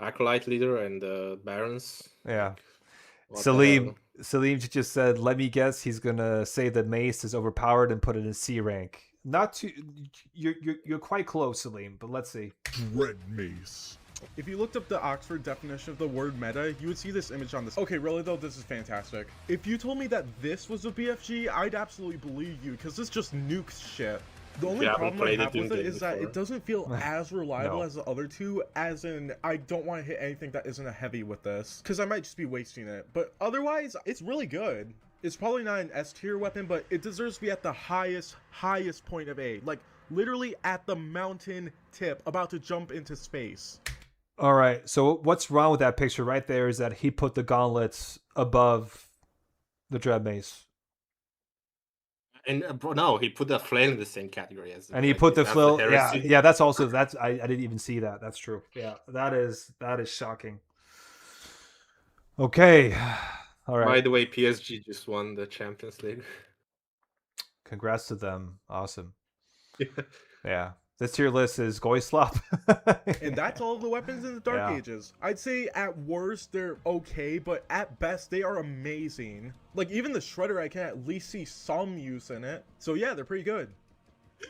Acolyte leader and the Barons. Yeah. Like, what the hell? Salim just said, "Let me guess, he's gonna say that Mace is overpowered and put it in C rank." Not too. You're quite close, Salim. But let's see. Dread Mace. If you looked up the Oxford definition of the word meta, you would see this image on this. Okay, really though, this is fantastic. If you told me that this was a BFG, I'd absolutely believe you, because this just nukes shit. The only Yeah, I problem haven't I played have it with in it game is that before. it doesn't feel as reliable No. as the other two, as in, I don't want to hit anything that isn't a heavy with this, because I might just be wasting it. But otherwise, it's really good. It's probably not an S tier weapon, but it deserves to be at the highest point of A. Like, literally at the mountain tip, about to jump into space. All right. So what's wrong with that picture right there is that he put the gauntlets above the dread mace, And bro, no, he put the flail in the same category as. and he like, put the that's flail. Yeah, heresy. yeah. That's also I didn't even see that. That's true. Yeah, that is shocking. Okay. All By right. the way, PSG just won the Champions League. Congrats to them. Awesome. Yeah. Yeah. This tier list is Goyslop. And that's all the weapons in the Dark Yeah. Ages. I'd say at worst they're okay, but at best they are amazing. Like even the Shredder, I can at least see some use in it. So yeah, they're pretty good.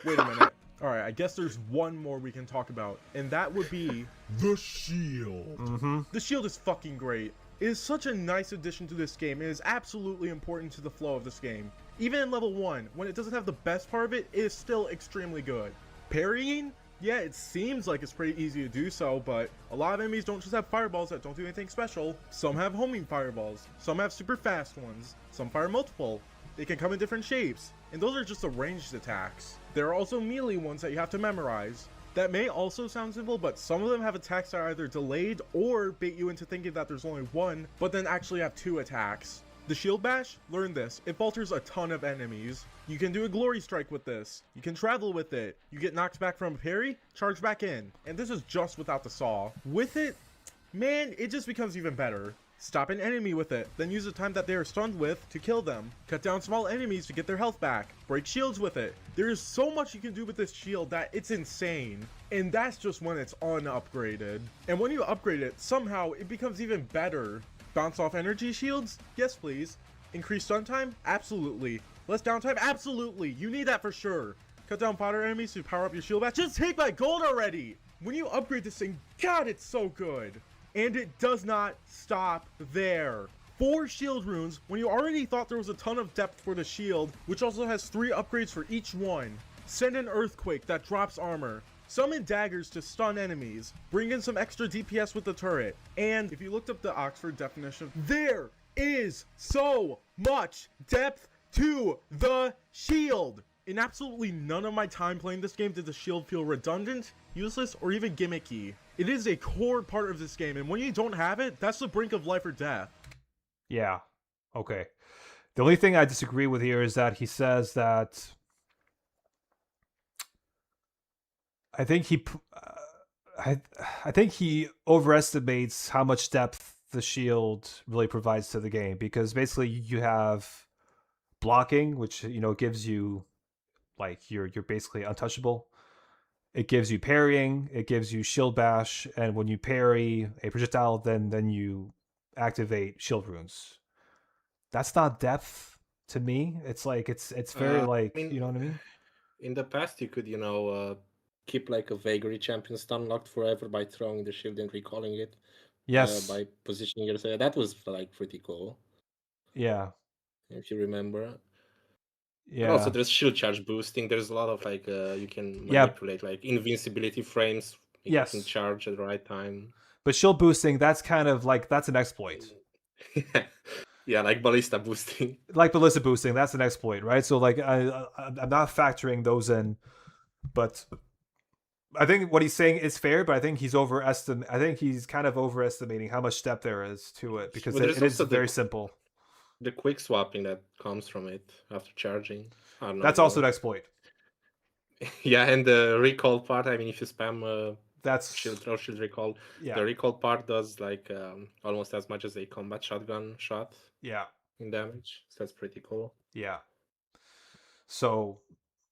Wait a minute. Alright, I guess there's one more we can talk about, and that would be The Shield. Mm-hmm. the shield is fucking great. It is such a nice addition to this game. It is absolutely important to the flow of this game. Even in level 1, when it doesn't have the best part of it, it is still extremely good. Parrying? Yeah, it seems like it's pretty easy to do so, but a lot of enemies don't just have fireballs that don't do anything special. Some have homing fireballs, some have super fast ones, some fire multiple. They can come in different shapes, and those are just the ranged attacks. There are also melee ones that you have to memorize. That may also sound simple, but some of them have attacks that are either delayed or bait you into thinking that there's only one, but then actually have two attacks. The Shield Bash, learn this, it falters a ton of enemies. You can do a Glory Strike with this, you can travel with it, you get knocked back from a parry, charge back in, and this is just without the saw. With it, man, it just becomes even better. Stop an enemy with it, then use the time that they are stunned with to kill them. Cut down small enemies to get their health back. Break shields with it. There is so much you can do with this shield that it's insane. And that's just when it's unupgraded. And when you upgrade it, somehow it becomes even better. Bounce off energy shields? Yes please. Increase stun time? Absolutely. Less downtime? Absolutely. You need that for sure. Cut down fodder enemies to power up your shield back. Just take my gold already! When you upgrade this thing, God, it's so good. And it does not stop there. 4 shield runes when you already thought there was a ton of depth for the shield, which also has 3 upgrades for each one. Send an earthquake that drops armor. Summon daggers to stun enemies. Bring in some extra DPS with the turret. And if you looked up the Oxford definition, there is so much depth to the shield. In absolutely none of my time playing this game did the shield feel redundant, useless, or even gimmicky. It is a core part of this game, and when you don't have it, that's the brink of life or death. Yeah. Okay. The only thing I disagree with here is that he says that I think I think he overestimates how much depth the shield really provides to the game, because basically you have blocking, which gives you like you're basically untouchable. it gives you parrying, it gives you shield bash, and when you parry a projectile, then you activate shield runes. That's not depth to me. It's like it's very I like, mean, you know what I mean? in the past, you could, keep like a vagary champion stun locked forever by throwing the shield and recalling it, Yes. by positioning yourself. That was like pretty cool, Yeah. if you remember. And also, Yeah. there's shield charge boosting. There's a lot of like you can Yeah. manipulate like invincibility frames, making Yes. charge at the right time. But shield boosting, that's kind of like that's an exploit. Yeah, like ballista boosting. Like ballista boosting, that's an exploit, right? So like I'm not factoring those in, but I think what he's saying is fair, but I think I think he's kind of overestimating how much depth there is to it because But there's it is also very simple. the quick swapping that comes from it after charging. I don't know. That's also an exploit. Yeah, and the recall part. I mean, if you spam That's shield recall, yeah, the recall part does like almost as much as a combat shotgun shot yeah, in damage. So that's pretty cool. yeah. So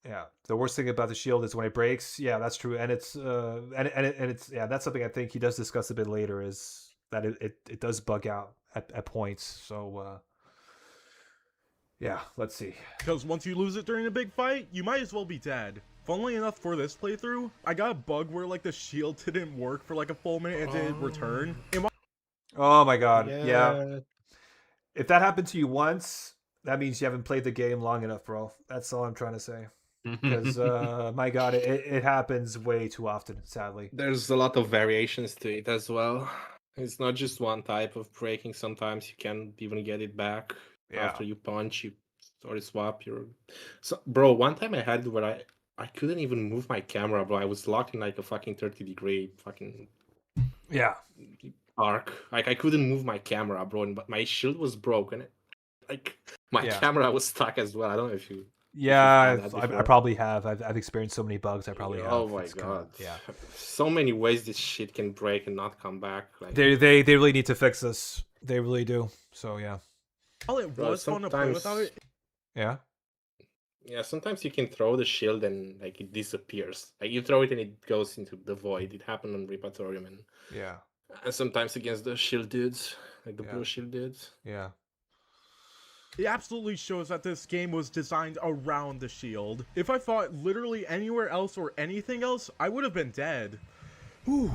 yeah, the worst thing about the shield is when it breaks. Yeah, that's true, and it's and it's yeah, that's something I think he does discuss a bit later is that it does bug out at points. So yeah, let's see. Because once you lose it during a big fight, you might as well be dead. Funnily enough, for this playthrough, I got a bug where like the shield didn't work for like a full minute and didn't return. And Oh my god, yeah. If that happened to you once, that means you haven't played the game long enough, bro. That's all I'm trying to say. Because my god, it happens way too often, sadly. There's a lot of variations to it as well. It's not just one type of breaking. Sometimes you can't even get it back after you punch, you or swap your. So, bro, one time I had where I couldn't even move my camera, bro. I was locked in like a fucking 30-degree fucking Yeah. arc. Like I couldn't move my camera, bro, but my shield was broken. Like my Yeah. camera was stuck as well. I don't know if you. Yeah, had that I before. probably have. I've experienced so many bugs. I probably have. Oh my It's god. kinda- yeah. So many ways this shit can break and not come back. Like They really need to fix this. They really do. So yeah. while it Bro, was fun to play without it, Yeah. yeah, sometimes you can throw the shield and like it disappears. Like you throw it and it goes into the void. It happened on Repatorium Yeah. and sometimes against the shield dudes, like the Yeah. blue shield dudes. Yeah. it absolutely shows that this game was designed around the shield. If I fought literally anywhere else or anything else, I would have been dead. Whew.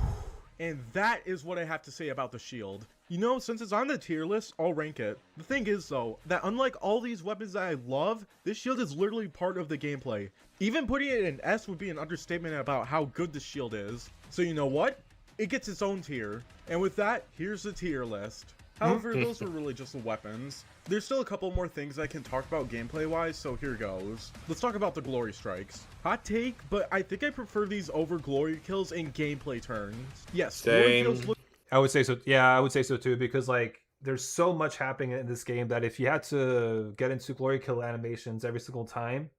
And that is what I have to say about the shield. You know, since it's on the tier list, I'll rank it. The thing is though, that unlike all these weapons that I love, this shield is literally part of the gameplay. Even putting it in S would be an understatement about how good the shield is. So you know what? It gets its own tier. And with that, here's the tier list. However, those were really just the weapons. There's still a couple more things I can talk about gameplay-wise, so here goes. Let's talk about the glory strikes. Hot take, but I think I prefer these over glory kills in gameplay terms. Yes, glory Same. kills look I would say so. Yeah, I would say so too because like there's so much happening in this game that if you had to get into glory kill animations every single time,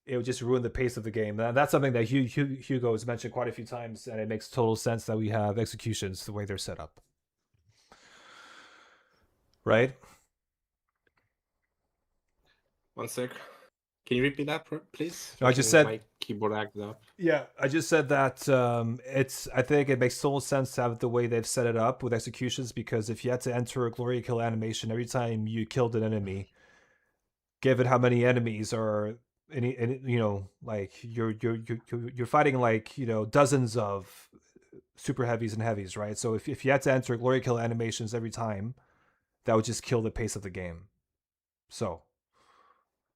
it would just ruin the pace of the game. That's something that Hugo has mentioned quite a few times, and it makes total sense that we have executions the way they're set up. Right? One sec. Can you repeat that, please? No, I just said- my keyboard acted up. Yeah, I just said that I think it makes total sense to have the way they've set it up with executions because if you had to enter a glory kill animation every time you killed an enemy, given how many enemies are like you're fighting like dozens of super heavies and heavies, right? So if you had to enter glory kill animations every time, that would just kill the pace of the game. So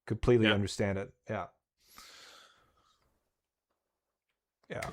completely understand it. Yeah.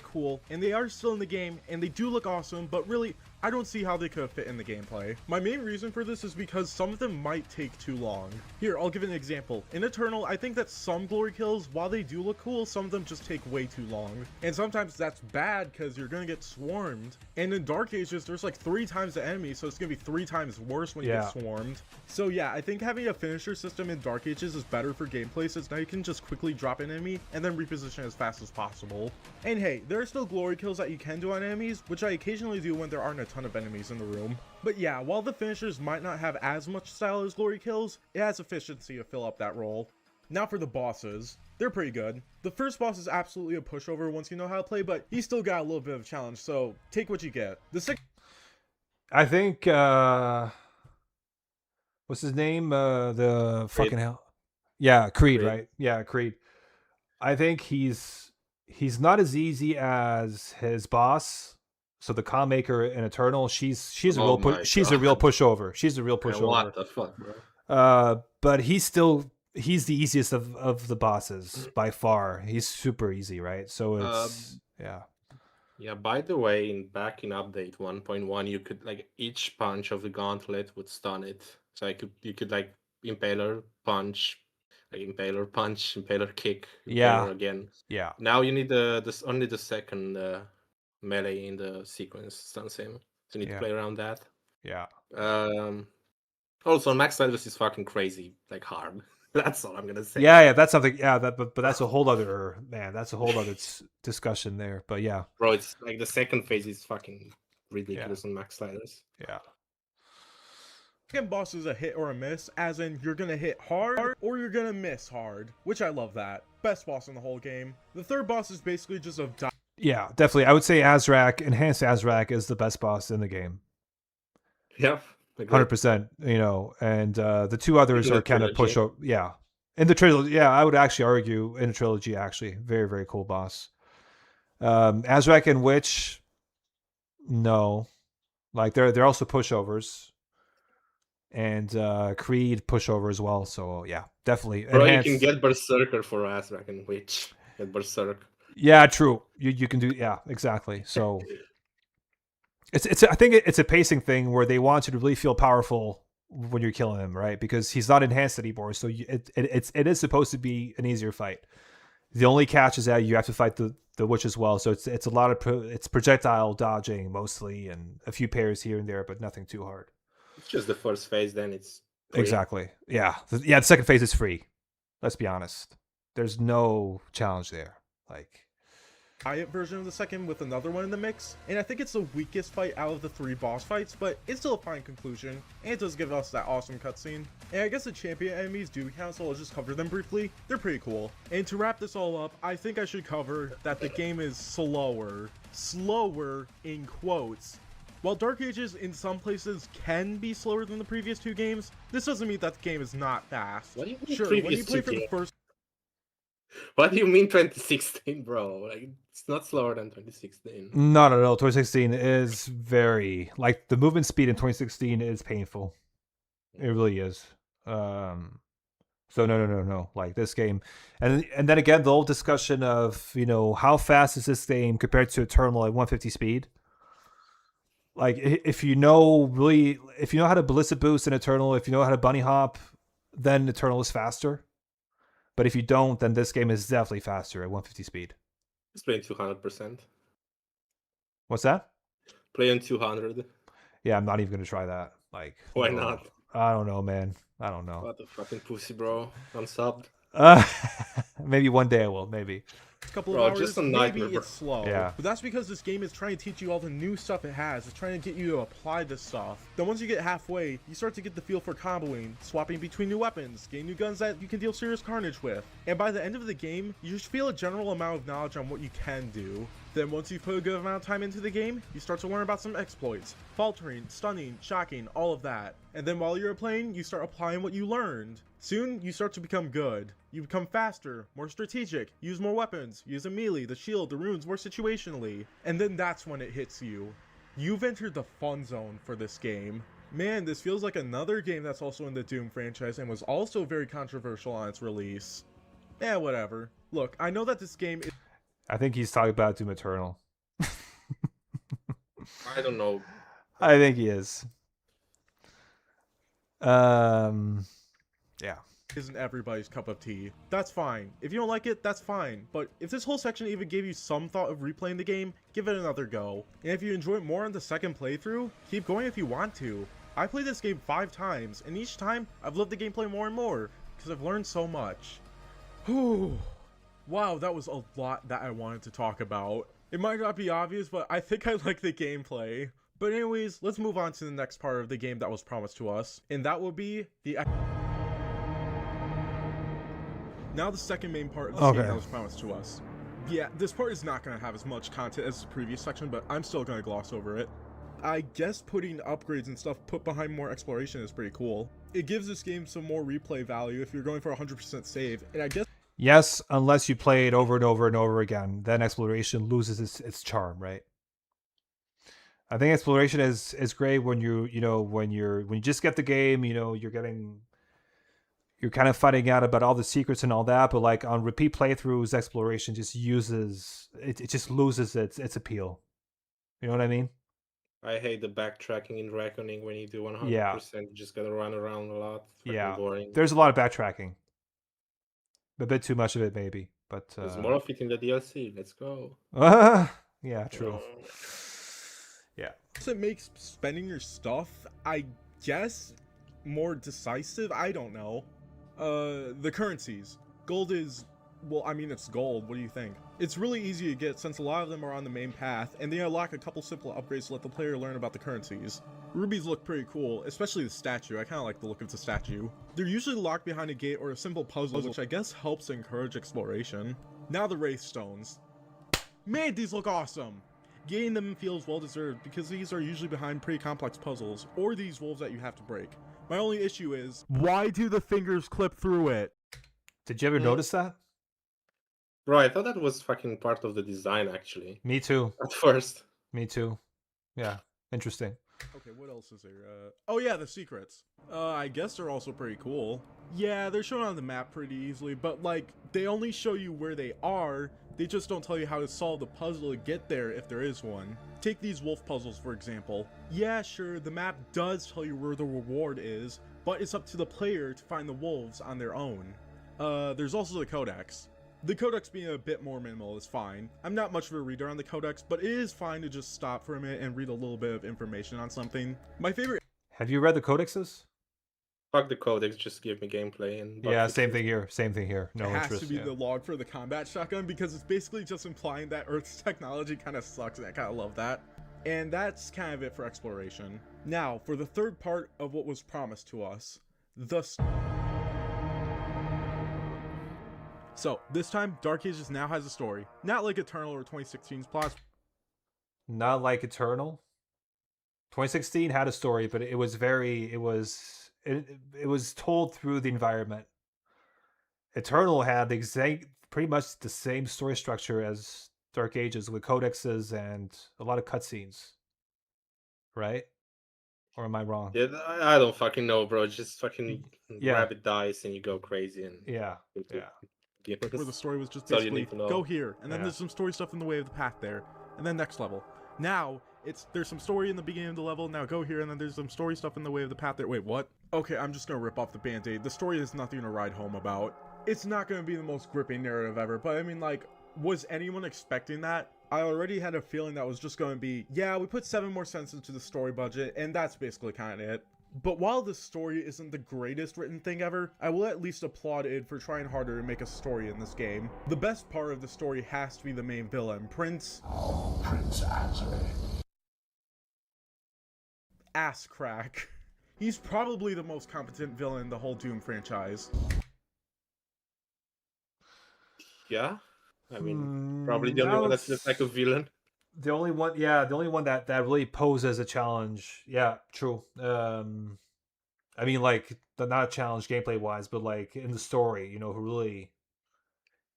cool, and they are still in the game, and they do look awesome, but really, I don't see how they could have fit in the gameplay. My main reason for this is because some of them might take too long. Here, I'll give an example. In Eternal, I think that some glory kills, while they do look cool, some of them just take way too long. And sometimes that's bad because you're gonna get swarmed. And in Dark Ages, there's like 3 times the enemy, so it's gonna be 3 times worse when you get swarmed. So yeah, I think having a finisher system in Dark Ages is better for gameplay since now you can just quickly drop an enemy and then reposition as fast as possible. And hey, there are still glory kills that you can do on enemies, which I occasionally do when there aren't a ton of enemies in the room. But yeah, while the finishers might not have as much style as glory kills, it has efficiency to fill up that role. Now for the bosses. They're pretty good. The first boss is absolutely a pushover once you know how to play, but he's still got a little bit of a challenge, so take what you get. The second I think what's his name? The fucking hell. Yeah, Creed, Creed. right? Yeah, Creed. I think he's not as easy as his boss. So the Calm Maker in Eternal, she's a Oh real my she's a real God. pushover. She's a real Man, pushover. what the fuck, bro? But he's the easiest of the bosses by far. He's super easy, right? So it's yeah. Yeah, by the way, back in update 1.1, you could like each punch of the gauntlet would stun it. So you could like impaler punch, like impaler punch, impaler kick, Yeah. impaler again. Yeah. Now you need only the second melee in the sequence stuns him. So you need Yeah. to play around that. Yeah. Also, Max Sliders is fucking crazy, like hard. That's all I'm gonna say. Yeah, that's something. Yeah, but that's a whole other That's a whole other discussion there. But yeah, Bro, it's like the second phase is fucking ridiculous on Max Sliders. yeah. second boss is a hit or a miss, as in you're gonna hit hard or you're gonna miss hard, which I love that. Best boss in the whole game. The third boss is basically just a Yeah, definitely. I would say Azrak, Enhanced Azrak, is the best boss in the game. Yep. 100%. You know, and the two others In the are kind of trilogy. pushover. Yeah, in the trilogy. Yeah, I would actually argue in the trilogy. Actually, very very cool boss. Azrak and Witch, no, like they're also pushovers, and Creed pushover as well. So yeah, definitely. Bro, Enhanced. you can get Berserker for Azrak and Witch. Get Berserk. Yeah, true. You can do, yeah, exactly. So it's I think it's a pacing thing where they want you to really feel powerful when you're killing him, right? Because he's not enhanced anymore, so it is supposed to be an easier fight. The only catch is that you have to fight the witch as well, so it's a lot of it's projectile dodging mostly, and a few pairs here and there, but nothing too hard. It's just the first phase, then it's free. Exactly. Yeah, yeah. The second phase is free. Let's be honest. There's no challenge there. Like. Riot version of the second with another one in the mix, and I think it's the weakest fight out of the 3 boss fights, but it's still a fine conclusion, and it does give us that awesome cutscene. And I guess the champion enemies do count, so I'll just cover them briefly. They're pretty cool. And to wrap this all up, I think I should cover that the game is slower in quotes. While Dark Ages in some places can be slower than the previous 2 games, this doesn't mean that the game is not fast. What do you mean Sure, when you previous play 2 for the games? first What do you mean 2016, bro? Like, it's not slower than 2016. No. 2016 is very, like, the movement speed in 2016 is painful. It really is. So no. Like, this game, and then again, the whole discussion of, you know, how fast is this game compared to Eternal at 150 speed. Like, if you know how to ballistic boost in Eternal, if you know how to bunny hop, then Eternal is faster. But if you don't, then this game is definitely faster at 150 speed. Just play in 200%. What's that? Play on 200. Yeah, I'm not even gonna try that. Like, Why no. not? I don't know, man. I don't know. What a fucking pussy, bro. Unsubbed. Maybe one day I will. Maybe. couple Bro, of hours, just a maybe nightmare, bro. it's slow. Yeah. But that's because this game is trying to teach you all the new stuff it has. It's trying to get you to apply this stuff. Then once you get halfway, you start to get the feel for comboing, swapping between new weapons, getting new guns that you can deal serious carnage with. And by the end of the game, you just feel a general amount of knowledge on what you can do. Then once you've put a good amount of time into the game, you start to learn about some exploits, faltering, stunning, shocking, all of that. And then while you're playing, you start applying what you learned. Soon, you start to become good. You become faster, more strategic, use more weapons, use a melee, the shield, the runes more situationally. And then that's when it hits you. You've entered the fun zone for this game. Man, this feels like another game that's also in the Doom franchise and was also very controversial on its release. Eh, whatever. Look, I know that this game is... I think he's talking about Doom Eternal. I don't know. I think he is. Yeah. Isn't everybody's cup of tea. That's fine. If you don't like it, that's fine. But if this whole section even gave you some thought of replaying the game, give it another go. And if you enjoy it more on the second playthrough, keep going if you want to. I played this game 5 times, and each time, I've loved the gameplay more and more, because I've learned so much. Whew. Wow, that was a lot that I wanted to talk about. It might not be obvious, but I think I like the gameplay. But anyways, let's move on to the next part of the game that was promised to us, and that will be the... Now the second main part of the game that was promised to us. Yeah, this part is not going to have as much content as the previous section, but I'm still going to gloss over it. I guess putting upgrades and stuff put behind more exploration is pretty cool. It gives this game some more replay value if you're going for 100% save, and I guess... Yes, unless you play it over and over and over again, then exploration loses its charm, right? I think exploration is great when you just get the game, you're kind of finding out about all the secrets and all that, but like on repeat playthroughs, exploration just uses it just loses its appeal. You know what I mean? I hate the backtracking in Reckoning when you do 100%. Yeah. You just gotta run around a lot. It's fucking boring. There's a lot of backtracking. A bit too much of it, maybe. But there's more of it in the DLC. Let's go. Yeah, true. Yeah. It makes spending your stuff, I guess, more decisive. I don't know. The currencies. Gold is, well, I mean, it's gold. What do you think? It's really easy to get since a lot of them are on the main path, and they unlock a couple simple upgrades to let the player learn about the currencies. Rubies look pretty cool, especially the statue. I kind of like the look of the statue. They're usually locked behind a gate or a simple puzzle, which I guess helps encourage exploration. Now the Wraith Stones. Man, these look awesome! Getting them feels well deserved because these are usually behind pretty complex puzzles, or these wolves that you have to break. My only issue is, why do the fingers clip through it? Did you ever notice that? Bro, I thought that was fucking part of the design, actually. Me too. At first. Me too. Yeah, interesting. Okay, what else is there? Oh yeah, the secrets. I guess they're also pretty cool. Yeah, they're shown on the map pretty easily, but like, they only show you where they are. They just don't tell you how to solve the puzzle to get there if there is one. Take these wolf puzzles, for example. Yeah, sure, the map does tell you where the reward is, but it's up to the player to find the wolves on their own. There's also the codex. The codex being a bit more minimal is fine. I'm not much of a reader on the codex, but it is fine to just stop for a minute and read a little bit of information on something. My favorite... Have you read the codexes? Fuck the codex, just give me gameplay. And yeah, same thing here. Same thing here. No interest. It has to be the log for the combat shotgun because it's basically just implying that Earth's technology kind of sucks, and I kind of love that. And that's kind of it for exploration. Now, for the third part of what was promised to us, So, this time, Dark Ages now has a story. Not like Eternal or 2016's plots. Not like Eternal. 2016 had a story, but it was told through the environment. Eternal had pretty much the same story structure as Dark Ages with codexes and a lot of cutscenes. Right? Or am I wrong? Yeah, I don't fucking know, bro. Just fucking rabbit dice and you go crazy. And yeah. Where the story was just basically go here, and then there's some story stuff in the way of the path there, and then next level. Now there's some story in the beginning of the level. Now go here, and then there's some story stuff in the way of the path there. Wait, what? Okay, I'm just gonna rip off the band-aid. The story is nothing to write home about. It's not gonna be the most gripping narrative ever, but I mean, like, was anyone expecting that? I already had a feeling that was just going to be, yeah, we put 7 more cents into the story budget, and that's basically kind of it. But while the story isn't the greatest written thing ever, I will at least applaud id for trying harder to make a story in this game. The best part of the story has to be the main villain, Prince Azri. Ass crack. He's probably the most competent villain in the whole Doom franchise. Yeah? I mean, probably the only one that's just like a villain. The only one that really poses a challenge. Yeah, true. I mean, like, not a challenge gameplay wise, but like in the story, who really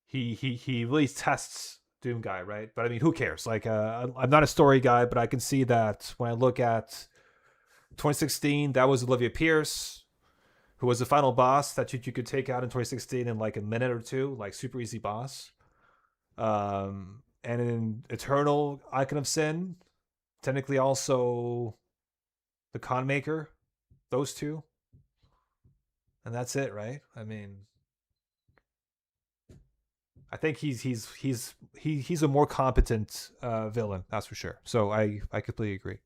he really tests Doom guy, right? But I mean, who cares? Like, I'm not a story guy, but I can see that when I look at 2016, that was Olivia Pierce, who was the final boss that you could take out in 2016 in like a minute or two, like super easy boss. And in Eternal, Icon of Sin, technically also the Con Maker, those two, and that's it, right? I mean, I think he's a more competent villain, that's for sure. So I completely agree.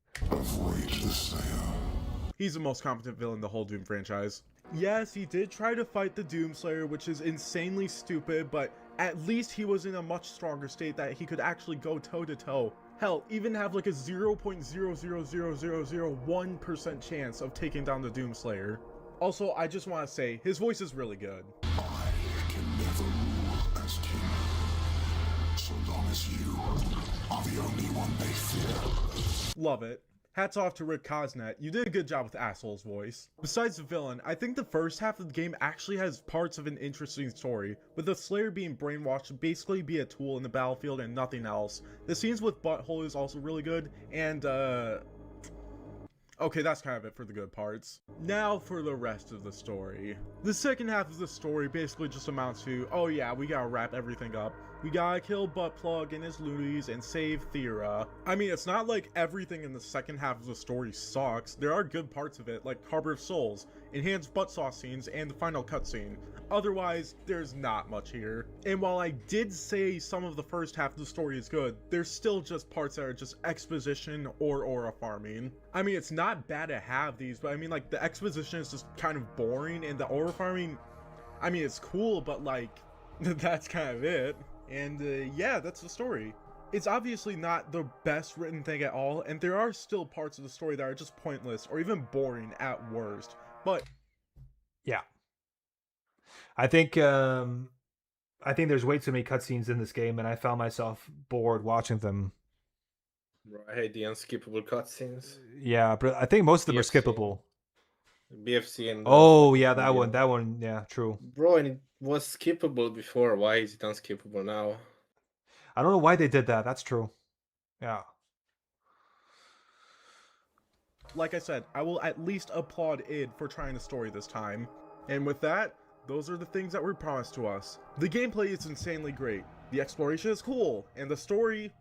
He's the most competent villain in the whole Doom franchise. Yes, he did try to fight the Doomslayer, which is insanely stupid, but at least he was in a much stronger state that he could actually go toe-to-toe. Hell, even have like a 0.0000001% chance of taking down the Doomslayer. Also, I just want to say, his voice is really good. I can never Love it. Hats off to Rick Cosnet. You did a good job with Asshole's voice. Besides the villain, I think the first half of the game actually has parts of an interesting story, with the Slayer being brainwashed to basically be a tool in the battlefield and nothing else. The scenes with Butthole is also really good, and okay, that's kind of it for the good parts. Now for the rest of the story. The second half of the story basically just amounts to, oh yeah, we gotta wrap everything up. We gotta kill Buttplug and his loonies and save Thera. I mean, it's not like everything in the second half of the story sucks. There are good parts of it, like Harbor of Souls, enhanced butt sauce scenes, and the final cutscene. Otherwise, there's not much here. And while I did say some of the first half of the story is good, there's still just parts that are just exposition or aura farming. I mean, it's not bad to have these, but I mean, like, the exposition is just kind of boring, and the aura farming, I mean, it's cool, but like, that's kind of it. And yeah, that's the story. It's obviously not the best written thing at all, and there are still parts of the story that are just pointless or even boring at worst. But yeah, I think there's way too many cutscenes in this game, and I found myself bored watching them. Bro, I hate the unskippable cutscenes. Yeah, but I think most of them BFC. are skippable. BFC and oh yeah, that one, yeah, true. Bro, and it was skippable before. Why is it unskippable now? I don't know why they did that. That's true. Yeah. like I said, I will at least applaud id for trying a story this time. And with that, those are the things that were promised to us. The gameplay is insanely great, the exploration is cool, and the story,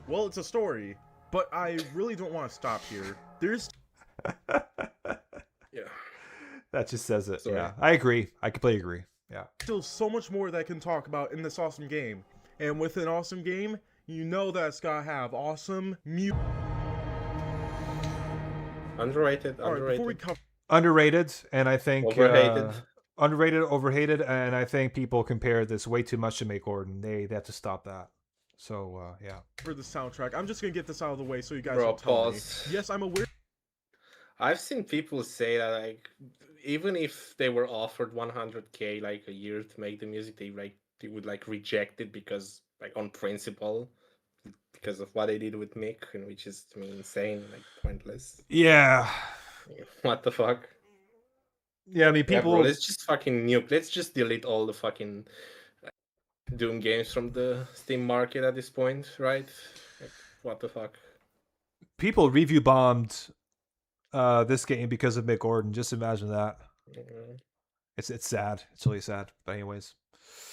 well, it's a story. But I really don't want to stop here. There's Yeah. That just says it. Sorry. Yeah, I agree. I completely agree. Yeah. still so much more that I can talk about in this awesome game. And with an awesome game, you know that it's gotta have awesome music. Underrated. Alright, before we cover Underrated, and I think Overrated. underrated, overhated, and I think people compare this way too much to Mick Gordon. They have to stop that. So yeah. the soundtrack, I'm just gonna get this out of the way so you guys Bro, will tell pause. me. Yes, I'm aware. I've seen people say that, like, even if they were offered 100K like a year to make the music, they would like reject it because, like, on principle, because of what they did with Mick, and which is, to me, insane, like, pointless. Yeah. What the fuck? Yeah, I mean, Yeah, people. bro, let's just fucking nuke. Let's just delete all the fucking Doom games from the Steam market at this point, right? Like, what the fuck? People review bombed this game because of Mick Gordon. Just imagine that. Mhm. It's sad. It's really sad. But anyways.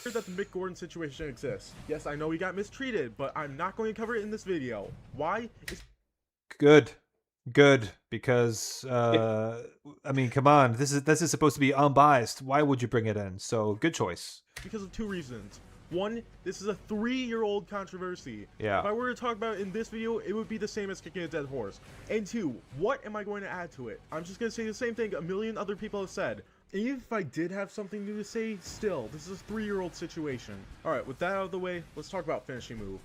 that the Mick Gordon situation exists. Yes, I know he got mistreated, but I'm not going to cover it in this video. Why? It's Good. Because I mean, come on. This is supposed to be unbiased. Why would you bring it in? So good choice. because of two reasons. One, this is a 3-year-old controversy. Yeah. If I were to talk about it in this video, it would be the same as kicking a dead horse. And two, what am I going to add to it? I'm just going to say the same thing a million other people have said. And even if I did have something new to say, still, this is a 3-year-old situation. Alright, with that out of the way, let's talk about Finishing Move.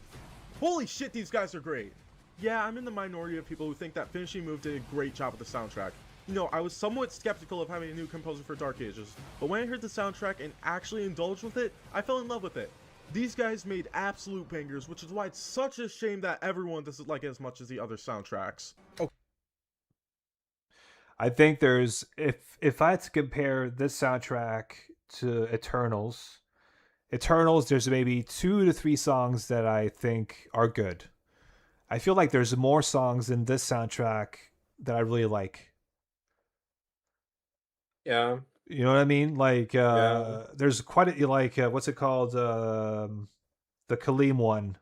Holy shit, these guys are great! Yeah, I'm in the minority of people who think that Finishing Move did a great job with the soundtrack. You know, I was somewhat skeptical of having a new composer for Dark Ages, but when I heard the soundtrack and actually indulged with it, I fell in love with it. These guys made absolute bangers, which is why it's such a shame that everyone doesn't like it as much as the other soundtracks. Okay. I think there's if I had to compare this soundtrack to Eternals, there's maybe 2 to 3 songs that I think are good. I feel like there's more songs in this soundtrack that I really like. Yeah. You know what I mean? Like Yeah. there's quite a like what's it called? The Kaleem one.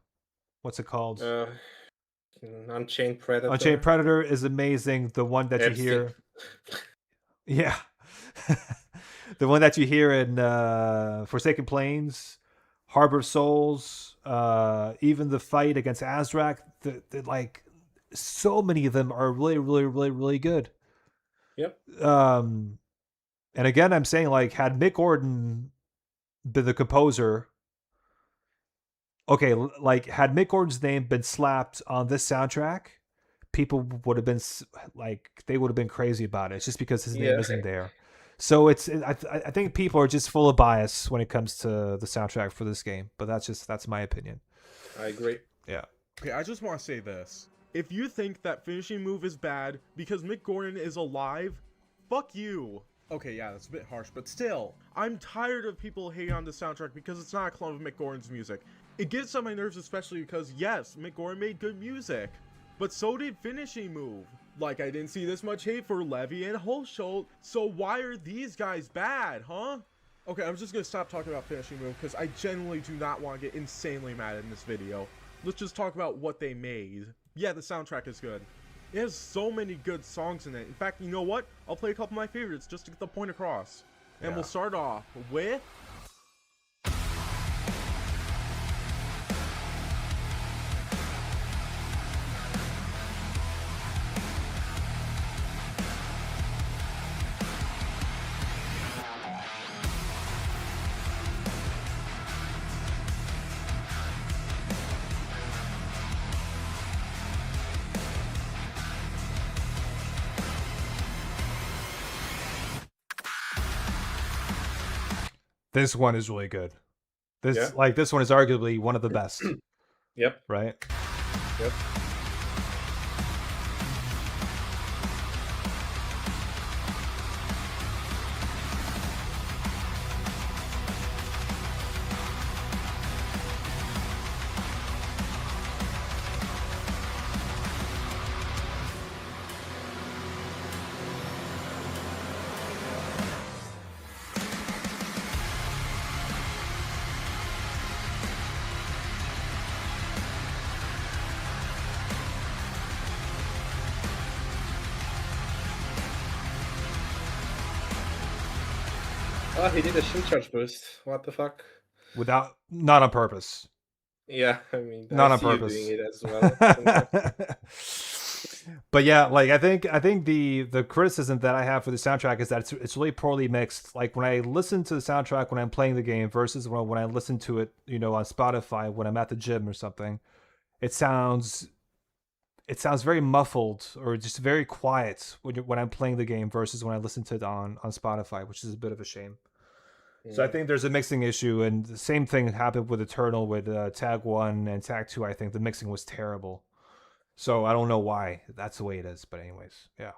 What's it called? Unchained Predator. Unchained Predator is amazing. The one that you hear. Yeah. The one that you hear in Forsaken Plains, Harbor of Souls, even the fight against Azrak, the like so many of them are really, really, really, really good. Yep. And again, I'm saying, like, had Mick Gordon been the composer, okay, like, had Mick Gordon's name been slapped on this soundtrack, people would have been like, they would have been crazy about it. It's just because his name isn't there. So I think people are just full of bias when it comes to the soundtrack for this game, but that's my opinion. I agree. Yeah. Okay, I just want to say this. If you think that finishing move is bad because Mick Gordon is alive, fuck you. Okay, yeah, that's a bit harsh, but still, I'm tired of people hating on the soundtrack because it's not a clone of Mick Gordon's music. It gets on my nerves especially because, yes, Mick Gordon made good music, but so did Finishing Move. Like, I didn't see this much hate for Levy and Holschult, so why are these guys bad, huh? Okay, I'm just gonna stop talking about Finishing Move because I genuinely do not want to get insanely mad in this video. Let's just talk about what they made. Yeah, the soundtrack is good. It has so many good songs in it. In fact, you know what? I'll play a couple of my favorites just to get the point across. And we'll start off with... This one is really good. This Yeah. this one is arguably one of the best. Yep. Right? Yep. Oh, he did a shield charge boost. What the fuck? Not on purpose. Yeah, I mean, Not I on see purpose. you doing it as well. But yeah, like I think the criticism that I have for the soundtrack is that it's really poorly mixed. Like when I listen to the soundtrack when I'm playing the game versus when I listen to it, you know, on Spotify when I'm at the gym or something, it sounds very muffled or just very quiet when I'm playing the game versus when I listen to it on Spotify, which is a bit of a shame. So I think there's a mixing issue, and the same thing happened with Eternal with Tag 1 and Tag 2. I think the mixing was terrible. So I don't know why that's the way it is, but anyways, yeah.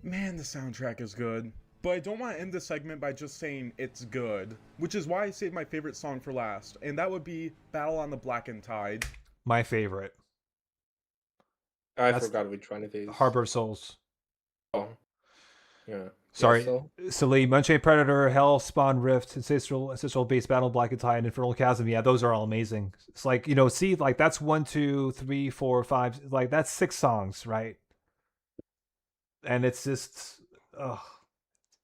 Man, the soundtrack is good. But I don't want to end this segment by just saying it's good, which is why I saved my favorite song for last, and that would be Battle on the Blackened Tide. My favorite. I forgot which one it is. Harbor of Souls. Oh. Yeah. Sorry. Yeah, so... Salim, Unchained Predator, Hell, Spawn Rift, Ancestral Base Battle, Blackened Tide, Infernal Chasm. Yeah, those are all amazing. It's like, you know, see, like that's 1, 2, 3, 4, 5, like that's 6 songs, right? And it's just,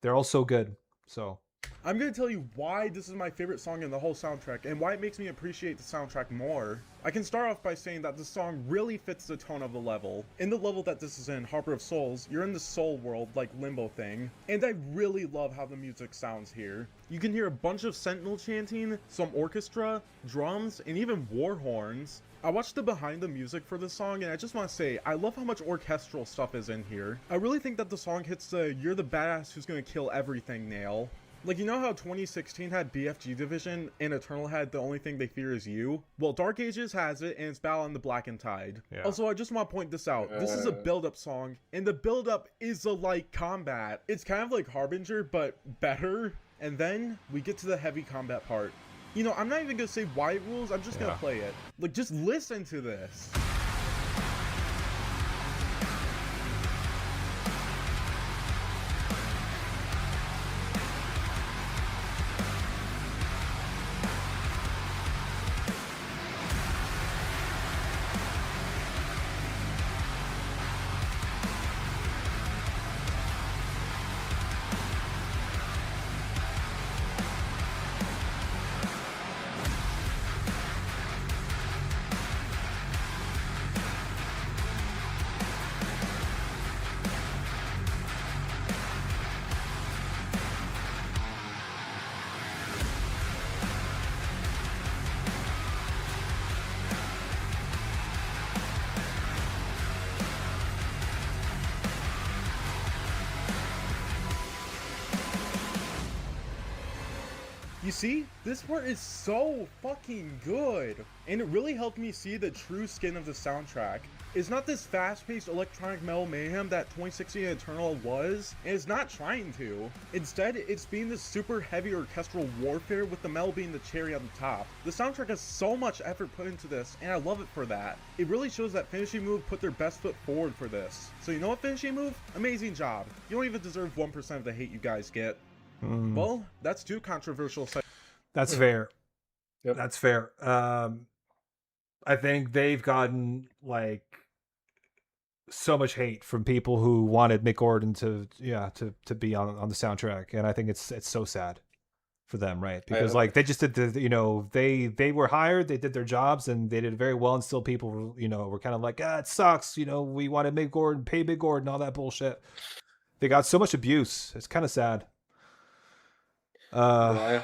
they're all so good. So I'm going to tell you why this is my favorite song in the whole soundtrack and why it makes me appreciate the soundtrack more. I can start off by saying that the song really fits the tone of the level. In the level that this is in, Harbor of Souls, you're in the soul world, like limbo thing, and I really love how the music sounds here. You can hear a bunch of sentinel chanting, some orchestra, drums, and even war horns. I watched the behind the music for this song, and I just want to say, I love how much orchestral stuff is in here. I really think that the song hits the "you're the badass who's gonna kill everything" nail. Like, you know how 2016 had BFG Division and Eternal had The Only Thing They Fear Is You? Well, Dark Ages has it, and it's Battle on the Blackened Tide. Yeah. Also, I just want to point this out. This is a build-up song, and the build-up is a light combat. It's kind of like Harbinger, but better. And then we get to the heavy combat part. You know, I'm not even gonna say why it rules, I'm just gonna play it. Like, just listen to this. You see, this part is so fucking good, and it really helped me see the true skin of the soundtrack. It's not this fast-paced electronic metal mayhem that 2016 Eternal was, and it's not trying to. Instead, it's being this super heavy orchestral warfare with the metal being the cherry on the top. The soundtrack has so much effort put into this, and I love it for that. It really shows that Finishing Move put their best foot forward for this. So you know what, Finishing Move? Amazing job. You don't even deserve 1% of the hate you guys get. Well, that's too controversial. That's fair. Yep. That's fair. I think they've gotten like so much hate from people who wanted Mick Gordon to be on the soundtrack, and I think it's so sad for them, right? Because like they just did they were hired, they did their jobs, and they did very well, and still people were kind of like, it sucks, we wanted Mick Gordon, pay Mick Gordon, all that bullshit. They got so much abuse. It's kind of sad. Well,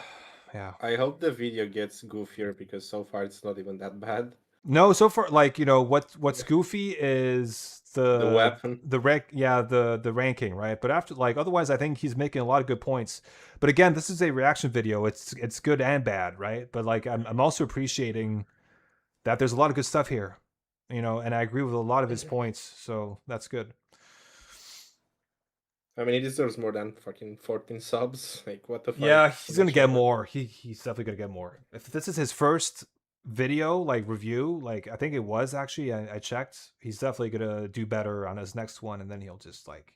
yeah. I hope the video gets goofier because so far it's not even that bad. No, so far, like what's goofy is the weapon, the ranking, right? But after, like, otherwise, I think he's making a lot of good points. But again, this is a reaction video. It's good and bad, right? But like, I'm also appreciating that there's a lot of good stuff here, and I agree with a lot of his points. So that's good. I mean, he deserves more than fucking 14 subs. Like, what the fuck? Yeah, he's gonna get more. He's definitely gonna get more. If this is his first video, like, review, like, I think it was actually, I checked, he's definitely gonna do better on his next one, and then he'll just like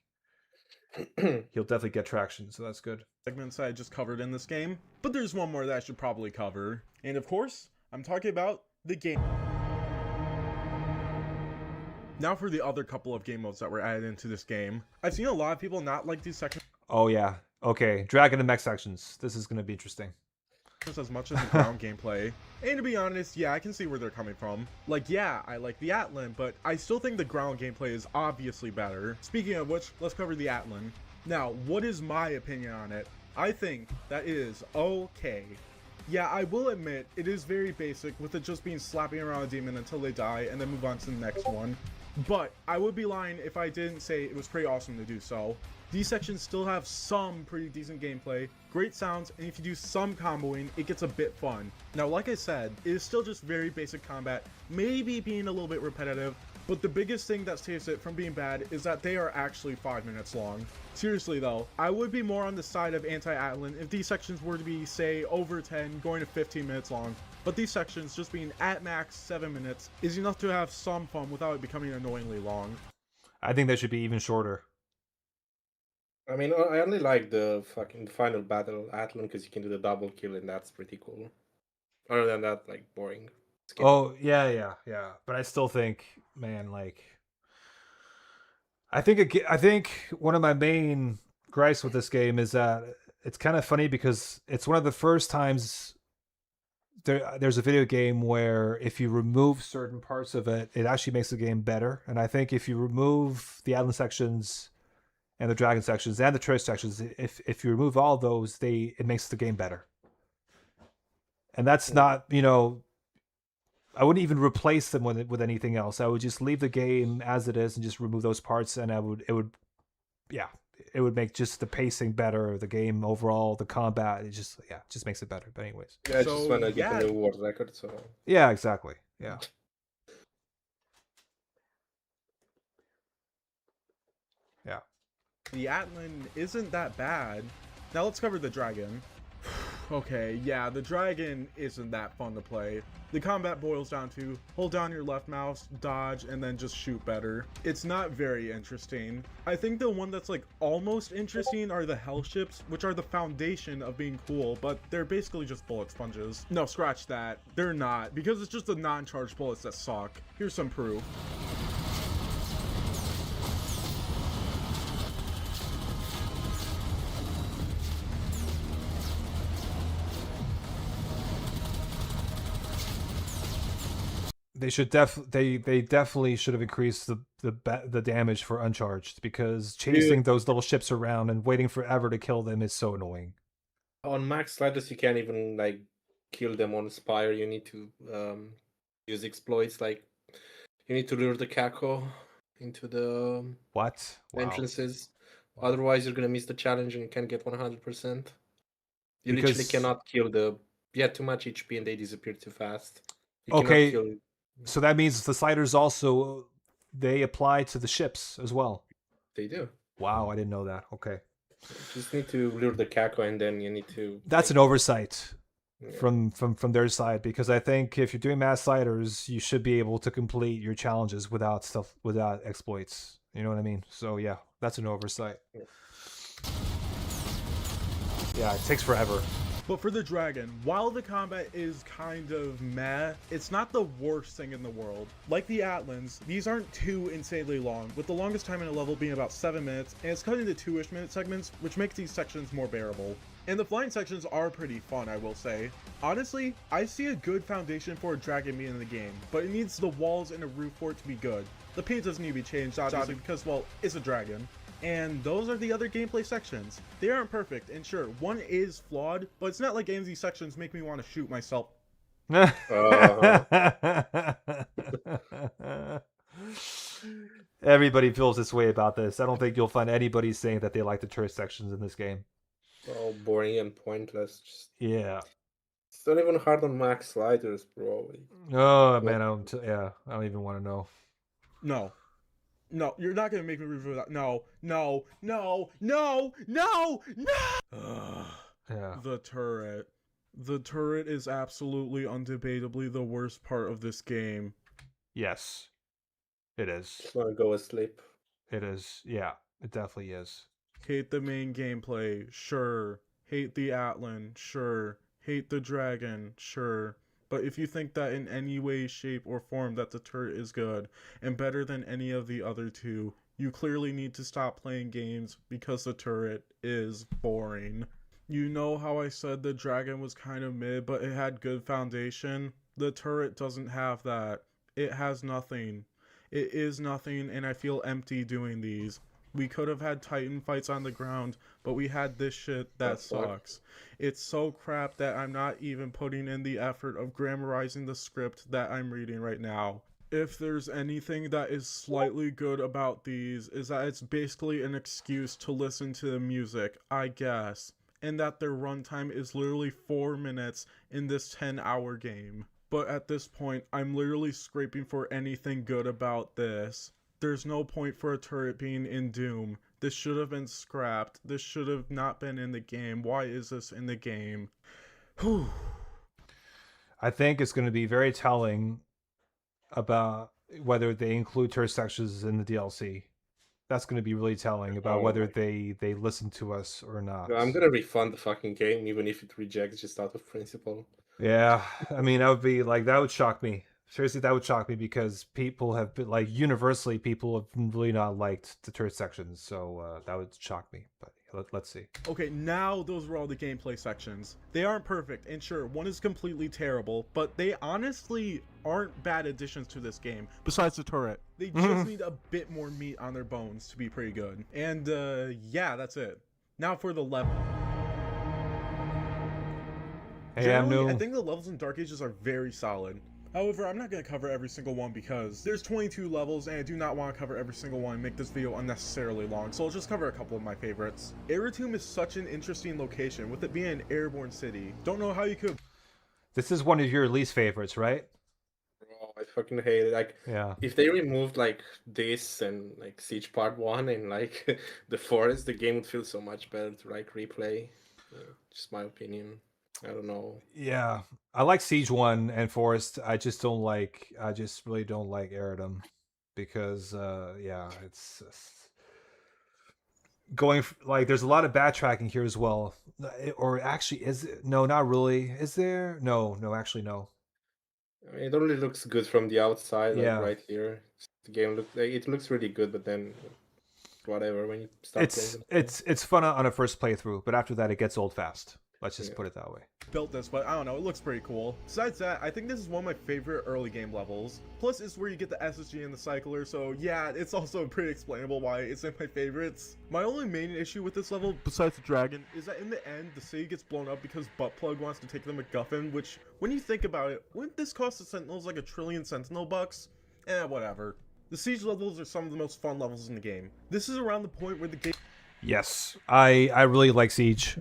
he'll definitely get traction. So that's good. Segments I just covered in this game, but there's one more that I should probably cover, and of course, I'm talking about the game. Now for the other couple of game modes that were added into this game. I've seen a lot of people not like these sections. Oh yeah, okay, Dragon and Mech sections. This is gonna be interesting. As much as the ground gameplay. And to be honest, yeah, I can see where they're coming from. Like, yeah, I like the Atlan, but I still think the ground gameplay is obviously better. Speaking of which, let's cover the Atlan. Now, what is my opinion on it? I think that it is okay. Yeah, I will admit, it is very basic, with it just being slapping around a demon until they die, and then move on to the next one. But I would be lying if I didn't say it was pretty awesome to do so. These sections still have some pretty decent gameplay, great sounds, and if you do some comboing, it gets a bit fun. Now, like I said, it is still just very basic combat, maybe being a little bit repetitive, but the biggest thing that saves it from being bad is that they are actually 5 minutes long. Seriously though, I would be more on the side of anti-Atlan if these sections were to be, say, over 10, going to 15 minutes long. But these sections, just being at max 7 minutes, is enough to have some fun without it becoming annoyingly long. I think they should be even shorter. I mean, I only like the fucking final battle Atlan because you can do the double kill, and that's pretty cool. Other than that, like, boring. Skip. Oh yeah. But I still think, man, like, I think one of my main gripes with this game is that it's kind of funny because it's one of the first times there's a video game where if you remove certain parts of it, it actually makes the game better. And I think if you remove the Atlan sections and the Dragon sections and the Choice sections, if you remove all those, it makes the game better. And that's not, I wouldn't even replace them with anything else. I would just leave the game as it is and just remove those parts, and it would make just the pacing better, the game overall, the combat. It just makes it better. But anyways, yeah, I just want to get a new world record. So yeah, exactly. Yeah. Yeah. The Atlan isn't that bad. Now let's cover the Dragon. Okay, yeah, the Dragon isn't that fun to play. The combat boils down to hold down your left mouse, dodge, and then just shoot better. It's not very interesting. I think the one that's like almost interesting are the hell ships, which are the foundation of being cool, but they're basically just bullet sponges. No, scratch that. They're not, because it's just the non-charged bullets that suck. Here's some proof. They should they definitely should have increased the damage for uncharged, because chasing those little ships around and waiting forever to kill them is so annoying. On max status, you can't even like kill them on Spire. You need to use exploits, like you need to lure the Kako into the what entrances. Wow. Otherwise, you're gonna miss the challenge and you can't get 100%. You literally cannot kill too much HP and they disappear too fast. You cannot Okay, kill. so that means the sliders also they apply to the ships as well. They do. Wow, I didn't know that. Okay. You just need to lure the Kako and then you need to. That's an oversight Yeah. from their side, because I think if you're doing mass sliders, you should be able to complete your challenges without exploits. You know what I mean? So yeah, that's an oversight. Yeah, it takes forever. But for the dragon, while the combat is kind of meh, it's not the worst thing in the world. Like the Atlans, these aren't too insanely long, with the longest time in a level being about 7 minutes, and it's cut into 2-ish minute segments, which makes these sections more bearable. And the flying sections are pretty fun, I will say. Honestly, I see a good foundation for a dragon meat in the game, but it needs the walls and a roof for it to be good. The paint doesn't need to be changed, obviously, because, well, it's a dragon. And those are the other gameplay sections. They aren't perfect, and sure, one is flawed, but it's not like any of these sections make me want to shoot myself. Everybody feels this way about this. I don't think you'll find anybody saying that they like the turret sections in this game. Oh, boring and pointless. Yeah. It's not even hard on max sliders, bro. Oh man, I don't even want to know. No, you're not gonna make me review that. No. Yeah. The turret. The turret is absolutely, undebatably the worst part of this game. Yes. It is. Just wanna go asleep. It is. Yeah, it definitely is. Hate the main gameplay, sure. Hate the Atlan, sure. Hate the dragon, sure. But if you think that in any way, shape, or form that the turret is good and better than any of the other two, you clearly need to stop playing games because the turret is boring. You know how I said the dragon was kind of mid, but it had good foundation? The turret doesn't have that. It has nothing. It is nothing, and I feel empty doing these. We could have had Titan fights on the ground, but we had this shit that sucks. It's so crap that I'm not even putting in the effort of grammarizing the script that I'm reading right now. If there's anything that is slightly good about these, is that it's basically an excuse to listen to the music, I guess. And that their runtime is literally 4 minutes in this 10-hour game. But at this point, I'm literally scraping for anything good about this. There's no point for a turret being in Doom. This should have been scrapped. This should have not been in the game. Why is this in the game? Whew. I think it's going to be very telling about whether they include turret sections in the DLC. That's going to be really telling about whether they listen to us or not. No, I'm gonna refund the fucking game even if it rejects just out of principle. Yeah, I mean, that would shock me. Seriously, that would shock me, because people have been, like, universally, people have really not liked the turret sections, so that would shock me. But let's see. Okay, now those were all the gameplay sections. They aren't perfect, and sure, one is completely terrible, but they honestly aren't bad additions to this game, besides the turret. They just need a bit more meat on their bones to be pretty good. And yeah, that's it. Now for the level. Hey, Generally, I think the levels in Dark Ages are very solid. However, I'm not going to cover every single one because there's 22 levels and I do not want to cover every single one and make this video unnecessarily long, so I'll just cover a couple of my favorites. Hyperousion is such an interesting location, with it being an airborne city. Don't know how you could... This is one of your least favorites, right? Oh, I fucking hate it. Like, Yeah. if they removed like this and like Siege Part 1 and like the forest, the game would feel so much better to like replay. Just my opinion. I don't know. Yeah, I like Siege 1 and Forest. I just really don't like Eridom, because yeah, it's going like there's a lot of backtracking here as well. Or actually, is it? No, not really. Is there? No, actually, no. I mean, it only looks good from the outside, like Yeah. right here. The game it looks really good, but then whatever when you start playing it's fun on a first playthrough, but after that it gets old fast. Let's just put it that way. Built this, but I don't know, it looks pretty cool. Besides that, I think this is one of my favorite early game levels. Plus, it's where you get the SSG and the cycler, so yeah, it's also pretty explainable why it's in my favorites. My only main issue with this level, besides the dragon, is that in the end, the city gets blown up because Buttplug wants to take the MacGuffin, which, when you think about it, wouldn't this cost the Sentinels like $1 trillion Sentinel bucks? Whatever. The siege levels are some of the most fun levels in the game. This is around the point where the game... Yes, I really like Siege.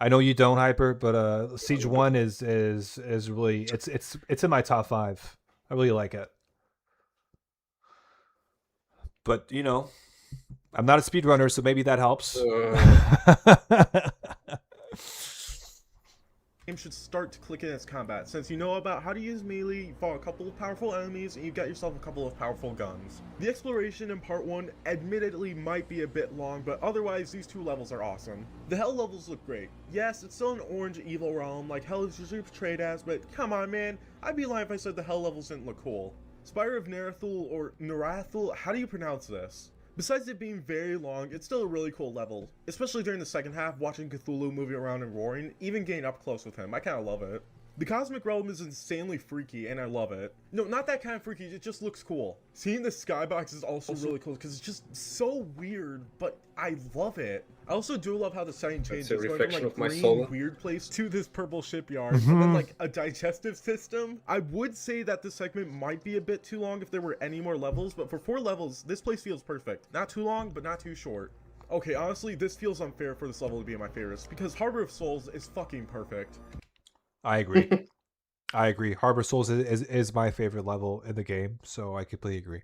I know you don't, Hyper, but Siege 1 is really it's in my top 5. I really like it. But, you know, I'm not a speedrunner, so maybe that helps. Game should start to click in its combat, since you know about how to use melee, you fought a couple of powerful enemies, and you got yourself a couple of powerful guns. The exploration in part 1 admittedly might be a bit long, but otherwise these 2 levels are awesome. The Hell levels look great. Yes, it's still an orange evil realm like Hell is usually portrayed as, but come on man, I'd be lying if I said the Hell levels didn't look cool. Spire of Narathul, or Narathul, how do you pronounce this? Besides it being very long, it's still a really cool level, especially during the second half, watching Cthulhu moving around and roaring, even getting up close with him. I kinda love it. The Cosmic Realm is insanely freaky, and I love it. No, not that kind of freaky, it just looks cool. Seeing the skybox is also really cool, because it's just so weird, but I love it. I also do love how the setting changes, going from like green, weird place to this purple shipyard, and then like a digestive system. I would say that this segment might be a bit too long if there were any more levels, but for 4 levels, this place feels perfect. Not too long, but not too short. Okay, honestly, this feels unfair for this level to be my favorites, because Harbor of Souls is fucking perfect. I agree. I agree. Harbor Souls is my favorite level in the game, so I completely agree.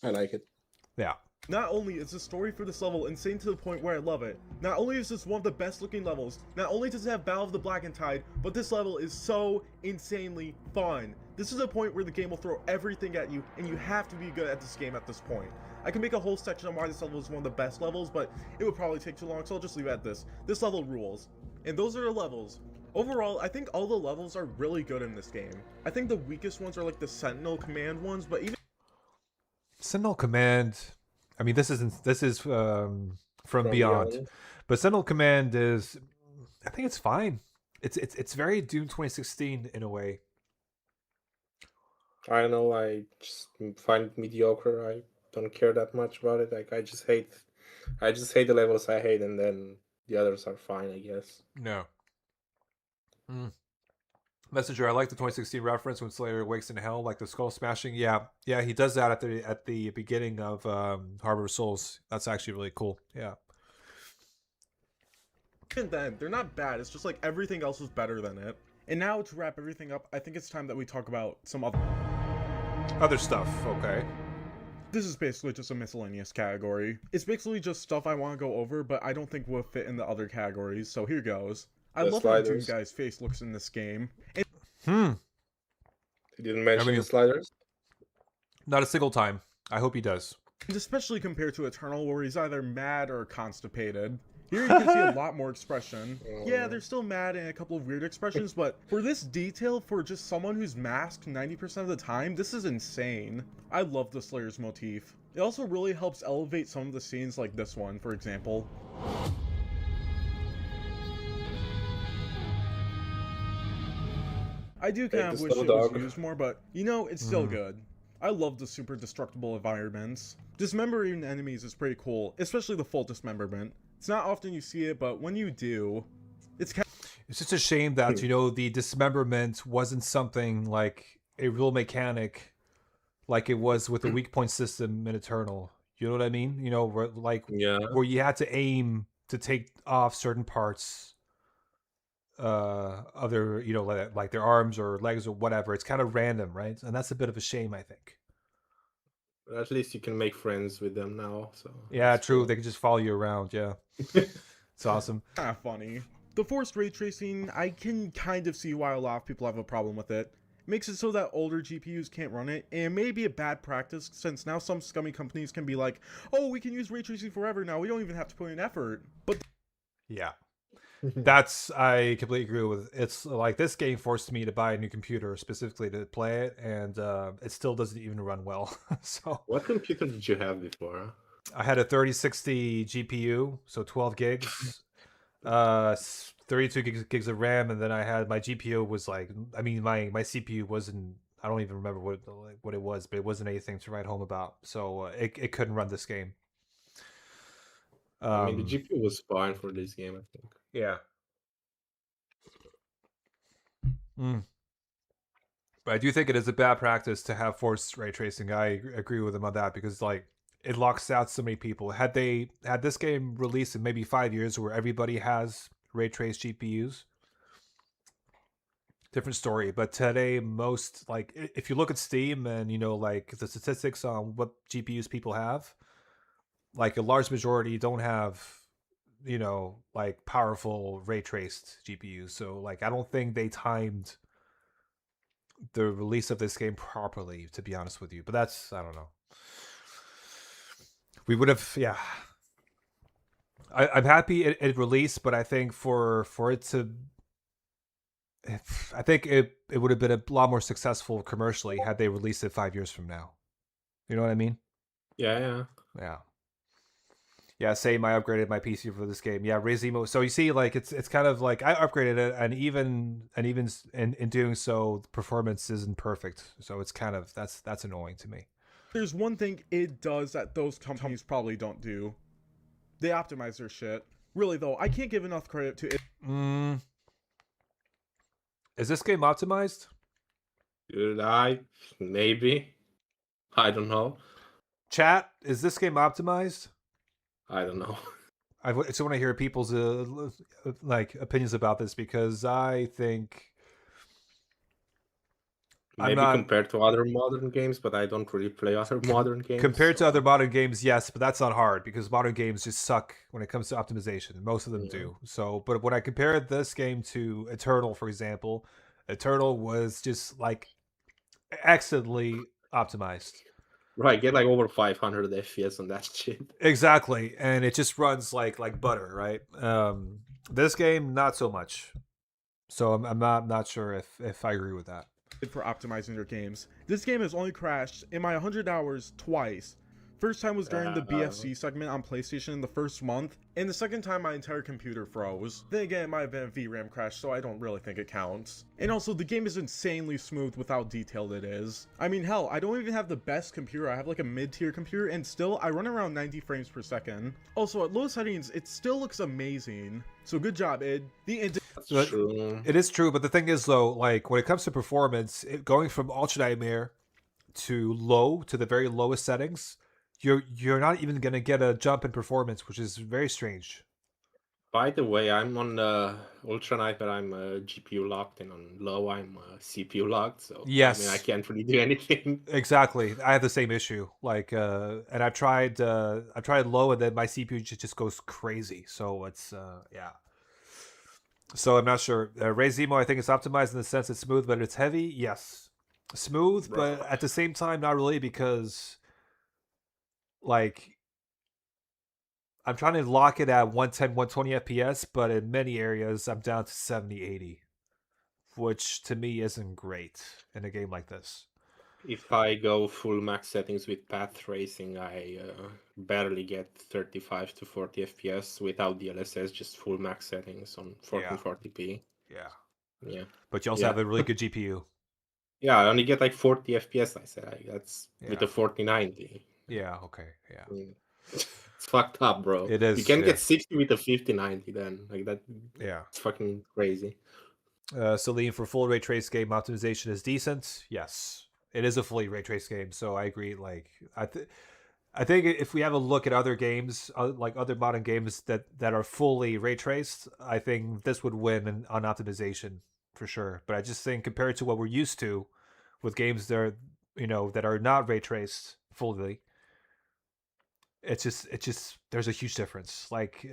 I like it. Yeah. Not only is the story for this level insane to the point where I love it, not only is this one of the best looking levels, not only does it have Battle of the Blackened Tide, but this level is so insanely fun. This is a point where the game will throw everything at you, and you have to be good at this game at this point. I can make a whole section on why this level is one of the best levels, but it would probably take too long, so I'll just leave it at this. This level rules. And those are the levels. Overall, I think all the levels are really good in this game. I think the weakest ones are like the Sentinel Command ones, but even Sentinel Command, I mean, this is from Beyond, but Sentinel Command is, I think it's fine. It's very Doom 2016 in a way. I don't know. I just find it mediocre. I don't care that much about it. Like I just hate the levels I hate, and then the others are fine, I guess. No. Messenger, I like the 2016 reference when Slayer wakes in hell, like the skull smashing. Yeah, he does that at the beginning of Harbor of Souls. That's actually really cool. Yeah. And then they're not bad. It's just like everything else is better than it. And now to wrap everything up, I think it's time that we talk about some other stuff. Okay. This is basically just a miscellaneous category. It's basically just stuff I want to go over, but I don't think will fit in the other categories. So here goes. I love how Doom Guy's face looks in this game. He didn't mention the sliders? Not a single time. I hope he does. And especially compared to Eternal, where he's either mad or constipated. Here you can see a lot more expression. Yeah, they're still mad and a couple of weird expressions, but for this detail, for just someone who's masked 90% of the time, this is insane. I love the Slayer's motif. It also really helps elevate some of the scenes like this one, for example. I do kind of wish it was used more, but you know, it's still good. I love the super destructible environments. Dismembering enemies is pretty cool, especially the full dismemberment. It's not often you see it, but when you do, it's just a shame that, you know, the dismemberment wasn't something like a real mechanic like it was with the weak point system in Eternal. You know what I mean? You know, where you had to aim to take off certain parts of their, you know, like their arms or legs or whatever. It's kind of random, right? And that's a bit of a shame, I think. At least you can make friends with them now. So yeah, true. Cool. They can just follow you around. Yeah, it's awesome. Kind of funny. The forced ray tracing, I can kind of see why a lot of people have a problem with it. Makes it so that older GPUs can't run it, and it may be a bad practice since now some scummy companies can be like, oh, we can use ray tracing forever now. We don't even have to put in effort. But yeah. I completely agree with. It's like this game forced me to buy a new computer specifically to play it, and it still doesn't even run well. So what computer did you have before? I had a 3060 GPU, so 12 gigs, 32 gigs of RAM, and then I had my GPU was like, I mean, my CPU wasn't. I don't even remember what it was, but it wasn't anything to write home about. So it couldn't run this game. I mean, the GPU was fine for this game, I think. Yeah. But I do think it is a bad practice to have forced ray tracing. I agree with him on that because like it locks out so many people. Had this game released in maybe 5 years where everybody has ray trace GPUs, different story. But today, most like if you look at Steam and like the statistics on what GPUs people have, like a large majority don't have like powerful ray traced GPUs. So like I don't think they timed the release of this game properly, to be honest with you. But that's, I don't know. We would have, yeah. I'm happy it released, but I think for it to, I think it would have been a lot more successful commercially had they released it 5 years from now. You know what I mean? Yeah. Yeah, same. I upgraded my PC for this game. Yeah, Rezimo. So you see, like it's kind of like I upgraded it, and even in doing so, the performance isn't perfect. So it's kind of that's annoying to me. There's one thing it does that those companies probably don't do. They optimize their shit. Really though, I can't give enough credit to it. Is this game optimized? Maybe. I don't know. Chat, is this game optimized? I don't know. I just want to hear people's like opinions about this, because I think Maybe compared to other modern games, but I don't really play other modern games. Compared to other modern games, yes, but that's not hard because modern games just suck when it comes to optimization. Most of them do. So, but when I compare this game to Eternal, for example, Eternal was just like excellently optimized. Right, get like over 500 FPS on that shit. Exactly, and it just runs like butter, right? This game, not so much. So I'm not sure if I agree with that. For optimizing their games. This game has only crashed in my 100 hours twice. First time was during the BFC segment on PlayStation in the first month, and the second time my entire computer froze. Then again, it might have been a VRAM crash, so I don't really think it counts. And also, the game is insanely smooth with how detailed it is. I mean, hell, I don't even have the best computer. I have like a mid-tier computer, and still, I run around 90 frames per second. Also, at low settings, it still looks amazing. So good job, id. That's true. It is true, but the thing is, though, like when it comes to performance, going from Ultra Nightmare to low, to the very lowest settings, you're not even gonna get a jump in performance, which is very strange. By the way, I'm on Ultra Nightmare. I'm GPU locked, and on low, I'm CPU locked. So yes, I mean, I can't really do anything. Exactly, I have the same issue. Like, and I've tried low, and then my CPU just goes crazy. So it's yeah. So I'm not sure. Rezimo, I think it's optimized in the sense it's smooth, but it's heavy. Yes, smooth, but at the same time, not really, because like I'm trying to lock it at 110, 120 FPS, but in many areas I'm down to 70, 80, which to me isn't great in a game like this. If I go full max settings with path tracing, I barely get 35 to 40 FPS without DLSS, just full max settings on 1440p. Yeah. But you also have a really good GPU. Yeah, I only get like 40 FPS, I said. That's with the 4090. Yeah, okay, yeah. It's fucked up, bro. It is. You can get 60 with the 5090 then. Like that. Yeah. It's fucking crazy. Celine, for full ray trace game, optimization is decent. Yes. It is a fully ray trace game, so I agree. Like I think if we have a look at other games, like other modern games that are fully ray traced, I think this would win on optimization for sure. But I just think compared to what we're used to with games that are, that are not ray traced fully, it's just there's a huge difference. Like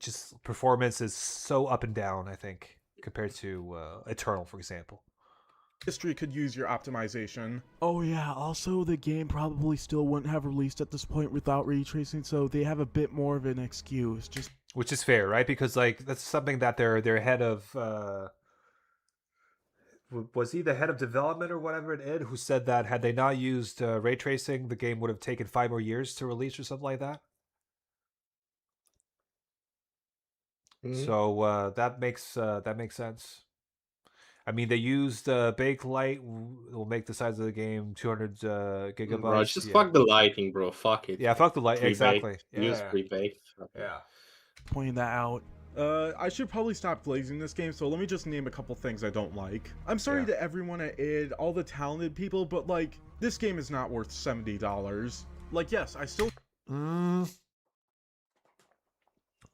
just performance is so up and down, I think, compared to Eternal, for example. History could use your optimization. Oh yeah, also the game probably still wouldn't have released at this point without ray tracing, so they have a bit more of an excuse. Which is fair, right? Because like that's something that their head of was he the head of development or whatever it is, who said that had they not used ray tracing, the game would have taken 5 more years to release or something like that. So that makes sense. I mean, they used Bakelite, will make the size of the game 200 gigabytes. Bro, just fuck the lighting, bro. Fuck it. Yeah, fuck the light. Exactly. Use pre-baked. Yeah. Pointing that out. I should probably stop glazing this game, so let me just name a couple things I don't like. I'm sorry to everyone at id, all the talented people, but like, this game is not worth $70. Like, yes, I still...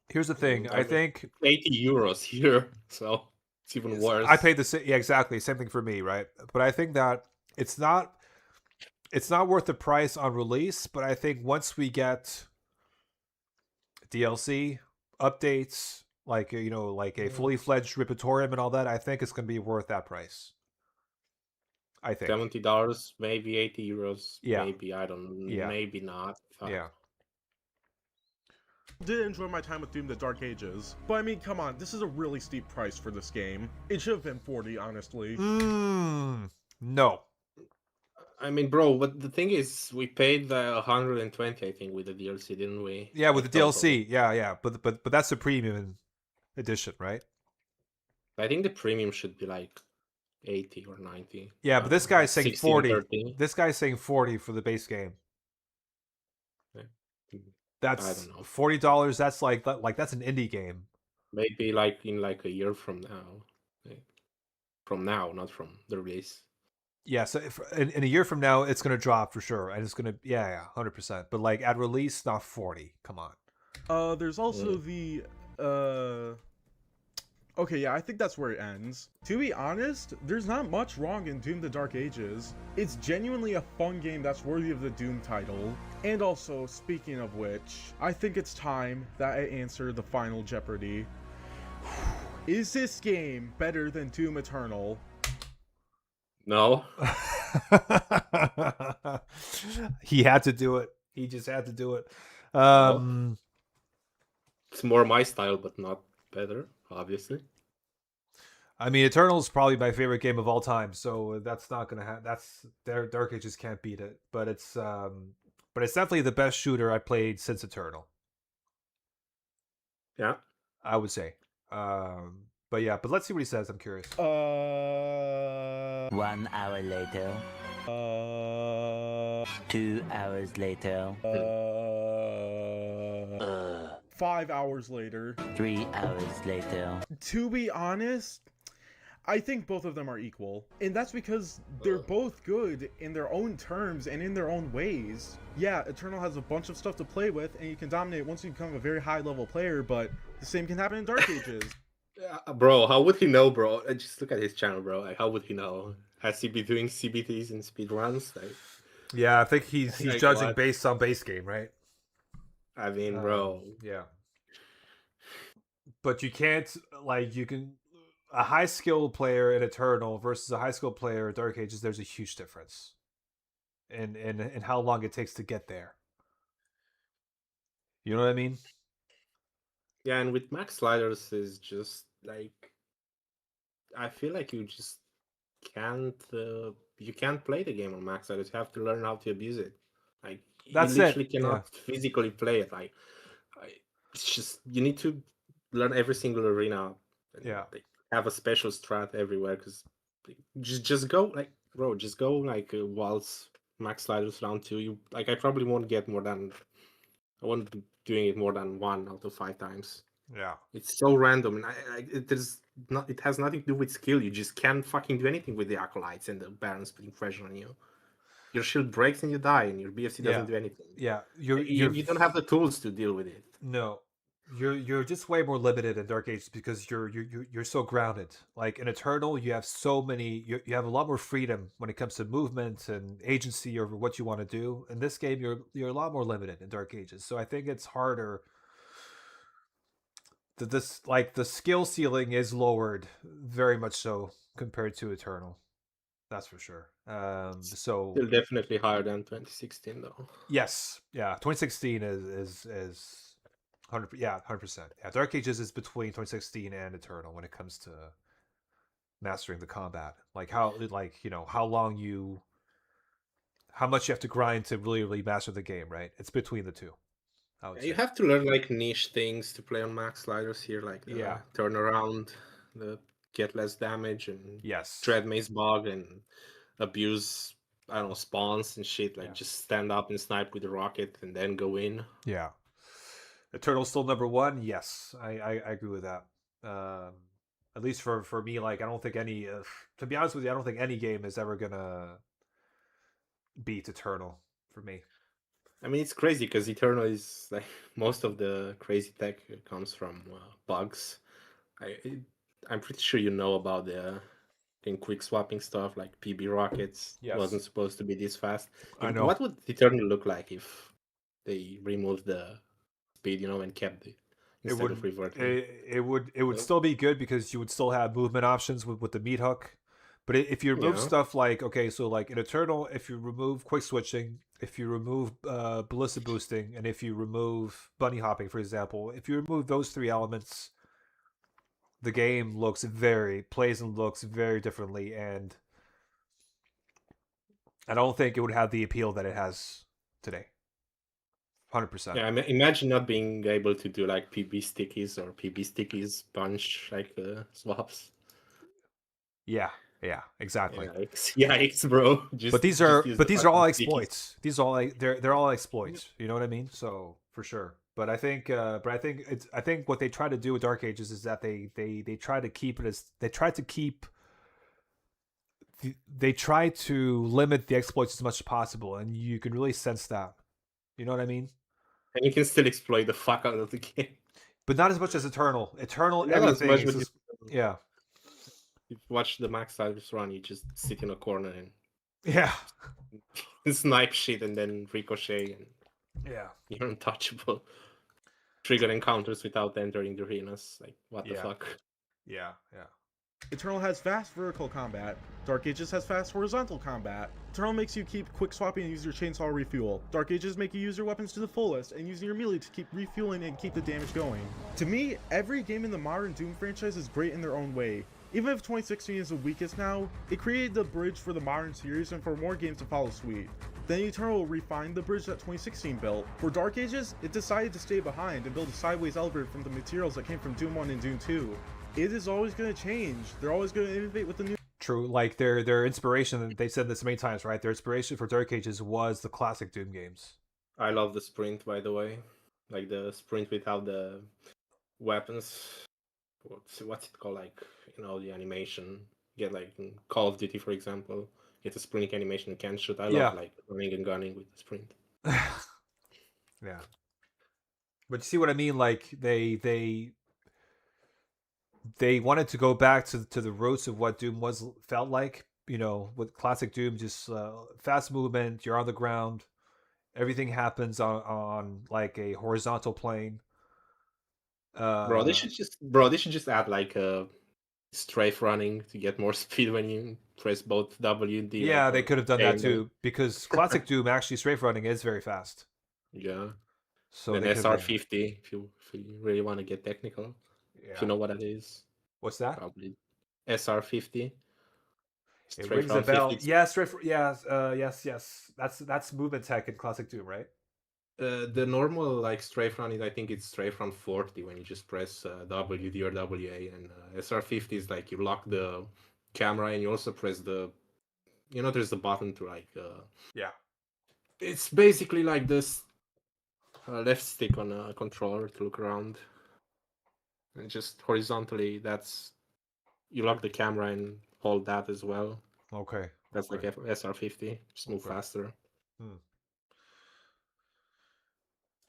Here's the thing. I think €80 here, so it's even worse. I paid the yeah, exactly same thing for me, right? But I think that it's not worth the price on release. But I think once we get DLC updates, like like a fully fledged Ripatorium and all that, I think it's going to be worth that price. I think $70, maybe €80, Yeah. maybe I don't, Yeah. maybe not. Fuck. yeah. Did enjoy my time with Doom: The Dark Ages, but I mean, come on, this is a really steep price for this game. It should have been 40, honestly. No. I mean, bro, but the thing is, we paid the 120, I think, with the DLC, didn't we? Yeah, with Like, the total. DLC. Yeah. But that's the premium edition, right? I think the premium should be like 80 or 90. Yeah, I but don't this know, guy's like saying 16, 40. 13. This guy's saying 40 for the base game. Yeah. That's I don't know. $40. That's like that's an indie game. Maybe like in like a year from now. Like, from now, not from the release. Yeah, so if, in a year from now, it's going to drop for sure, and it's going to 100%. But like at release, not 40. Come on. There's also the, okay, yeah, I think that's where it ends. To be honest, there's not much wrong in Doom: The Dark Ages. It's genuinely a fun game that's worthy of the Doom title. And also, speaking of which, I think it's time that I answer the final Jeopardy. Is this game better than Doom Eternal? No. He had to do it. He just had to do it. It's more my style, but not better, obviously. I mean, Eternal is probably my favorite game of all time, so that's not gonna have. That's Dark Ages can't beat it, but it's definitely the best shooter I played since Eternal. Yeah. I would say. But yeah, but let's see what he says. I'm curious. 1 hour later. 2 hours later. 5 hours later. 3 hours later. To be honest, I think both of them are equal. And that's because they're both good in their own terms and in their own ways. Yeah, Eternal has a bunch of stuff to play with, and you can dominate once you become a very high-level player, but the same can happen in Dark Ages. Bro, how would he know, bro? Just look at his channel, bro. Like, how would he know? Has he been doing CBTs and speedruns? Like, Yeah, I think he's Like judging what? based on base game, right? I mean, bro. Yeah. But you can't you can a high skill player in Eternal versus a high skill player in Dark Ages. There's a huge difference in how long it takes to get there. You know what I mean? Yeah, and with max sliders is just like, I feel like you just can't you can't play the game on max sliders. You have to learn how to abuse it. Like, That's you it, literally cannot physically play it. Like, it's just, you need to learn every single arena. And, like, have a special strat everywhere, because just go like, bro, just go like waltz max sliders round 2. You like, I probably won't get more than, I won't be doing it more than 1 out of 5 times. Yeah. It's so random, and it has nothing to do with skill. You just can't fucking do anything with the acolytes and the barons putting pressure on you. Your shield breaks and you die, and your BFC doesn't do anything. Yeah, you don't have the tools to deal with it. No, you're just way more limited in Dark Ages because you're so grounded. Like in Eternal, you have so many. You have a lot more freedom when it comes to movement and agency over what you want to do. In this game, you're a lot more limited in Dark Ages. So I think it's harder. The skill ceiling is lowered very much so compared to Eternal. That's for sure. So Still definitely higher than 2016, though. yes, yeah, 2016 is 100%. Yeah, 100%. Yeah, Dark Ages is between 2016 and Eternal when it comes to mastering the combat. Like how much you have to grind to really master the game. Right? It's between the two. I would You say. have to learn like niche things to play on max sliders here, like the turnaround, the get less damage, and Yes. dread maze bog, and abuse, I don't know, spawns and shit. Like, just stand up and snipe with the rocket and then go in. Yeah. Eternal's still number 1. Yes, I agree with that. At least for me, like I don't think any. To be honest with you, I don't think any game is ever gonna beat Eternal for me. I mean, it's crazy because Eternal is like most of the crazy tech comes from bugs. I I'm pretty sure you know about the in quick swapping stuff like PB rockets Yes, wasn't supposed to be this fast. I know. What would Eternal look like if they removed the speed, and kept it It instead of would reverting? it would Well, still be good because you would still have movement options with the meat hook. But if you remove yeah. stuff like, okay, so like in Eternal, if you remove quick switching, if you remove ballistic boosting, and if you remove bunny hopping, for example, if you remove those three elements, the game plays and looks very differently, and I don't think it would have the appeal that it has today. 100%. Yeah, imagine not being able to do like PB stickies or PB stickies bunch like swaps. Yeah, yeah, exactly. Yikes, yikes, bro! But Just use the these are all fucking stickies. exploits. These are all like they're all exploits. You know what I mean? So for sure. I think what they try to do with Dark Ages is that they try to keep it as they try to limit the exploits as much as possible, and you can really sense that. You know what I mean? And you can still exploit the fuck out of the game. But not as much as Eternal. Eternal, Not as everything much, is but just yeah, you watch the Max Cyrus run, you just sit in a corner yeah, and snipe shit and then ricochet and yeah, you're untouchable. Trigger encounters without entering the arenas. Like, what the yeah, fuck? yeah, yeah. Eternal has fast vertical combat. Dark Ages has fast horizontal combat. Eternal makes you keep quick swapping and use your chainsaw refuel. Dark Ages make you use your weapons to the fullest and using your melee to keep refueling and keep the damage going. To me, every game in the modern Doom franchise is great in their own way. Even if 2016 is the weakest now, it created the bridge for the modern series and for more games to follow suit. Then Eternal refined the bridge that 2016 built. For Dark Ages, it decided to stay behind and build a sideways elevator from the materials that came from Doom 1 and Doom 2. It is always going to change. They're always going to innovate with the new. True. Like their inspiration, they said this many times, right? Their inspiration for Dark Ages was the classic Doom games. I love the sprint, by the way. Like the sprint without the weapons. What's it called? Like, the animation. Get like in Call of Duty, for example. Get a sprinting animation and can shoot. I Yeah. love like running and gunning with the sprint. Yeah. But you see what I mean? Like they wanted to go back to the roots of what Doom felt like. With classic Doom, just fast movement. You're on the ground. Everything happens on like a horizontal plane. Bro, they should just add like a strafe running to get more speed when you press both W and D. Yeah, like, they could have done that triangle. too, because classic Doom actually strafe running is very fast. Yeah. So Then they could have SR50, if you really want to get technical. If yeah. you know what that is. What's that? Probably SR50. It Strafe rings a round bell. 50. Yeah, yes. That's movement tech in classic Doom, right? The normal like strafe run is, I think it's strafe run 40 when you just press WD or WA, and SR50 is like you lock the camera and you also press there's the button to like Yeah. it's basically like this left stick on a controller to look around, and just horizontally you lock the camera and hold that as well. Okay. That's Okay. like SR50, just move Okay. faster.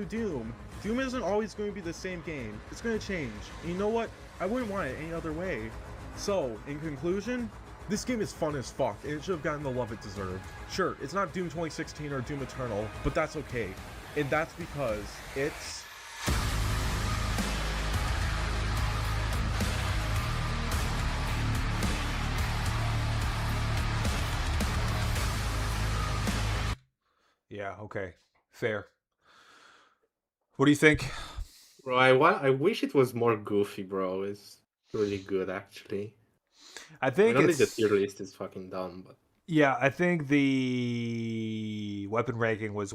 Doom. Doom isn't always going to be the same game. It's going to change. And you know what? I wouldn't want it any other way. So, in conclusion, this game is fun as fuck, and it should have gotten the love it deserved. Sure, it's not Doom 2016 or Doom Eternal, but that's okay. And that's because it's... Yeah, okay. Fair. What do you think? Bro, I wish it was more goofy, bro. It's really good, actually. I think only it's the tier list is fucking dumb, but yeah, I think the weapon ranking was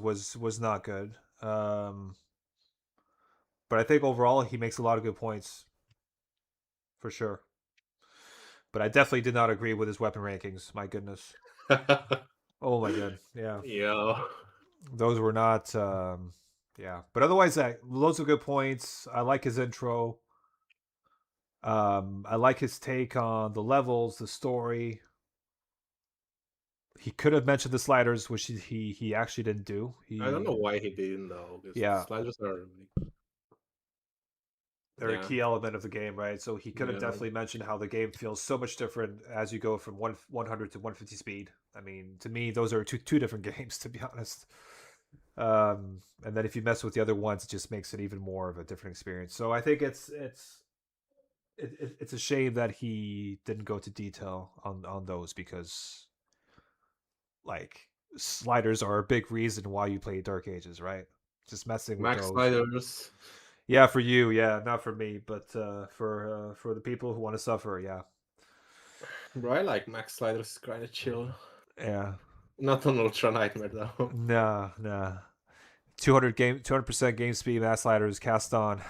not good. But I think overall he makes a lot of good points. For sure. But I definitely did not agree with his weapon rankings. My goodness. Oh my god. Yeah. yo, Those were not yeah. But otherwise loads of good points. I like his intro. I like his take on the levels, the story. he could have mentioned the sliders, which he actually didn't do. I don't know why he didn't though, because Yeah, sliders are they're a yeah, key element of the game, right? So he could have yeah. definitely mentioned how the game feels so much different as you go from 100 to 150 speed. I mean, to me, those are two different games, to be honest. And then if you mess with the other ones, it just makes it even more of a different experience. So I think it's a shame that he didn't go to detail on those, because like sliders are a big reason why you play Dark Ages, right? Just messing with Max those. sliders. Yeah, for you, yeah, not for me, but for the people who want to suffer, yeah, Bro, I like max sliders, kinda chill. yeah, Not an Ultra Nightmare though. nah. 200% game speed mass sliders cast on.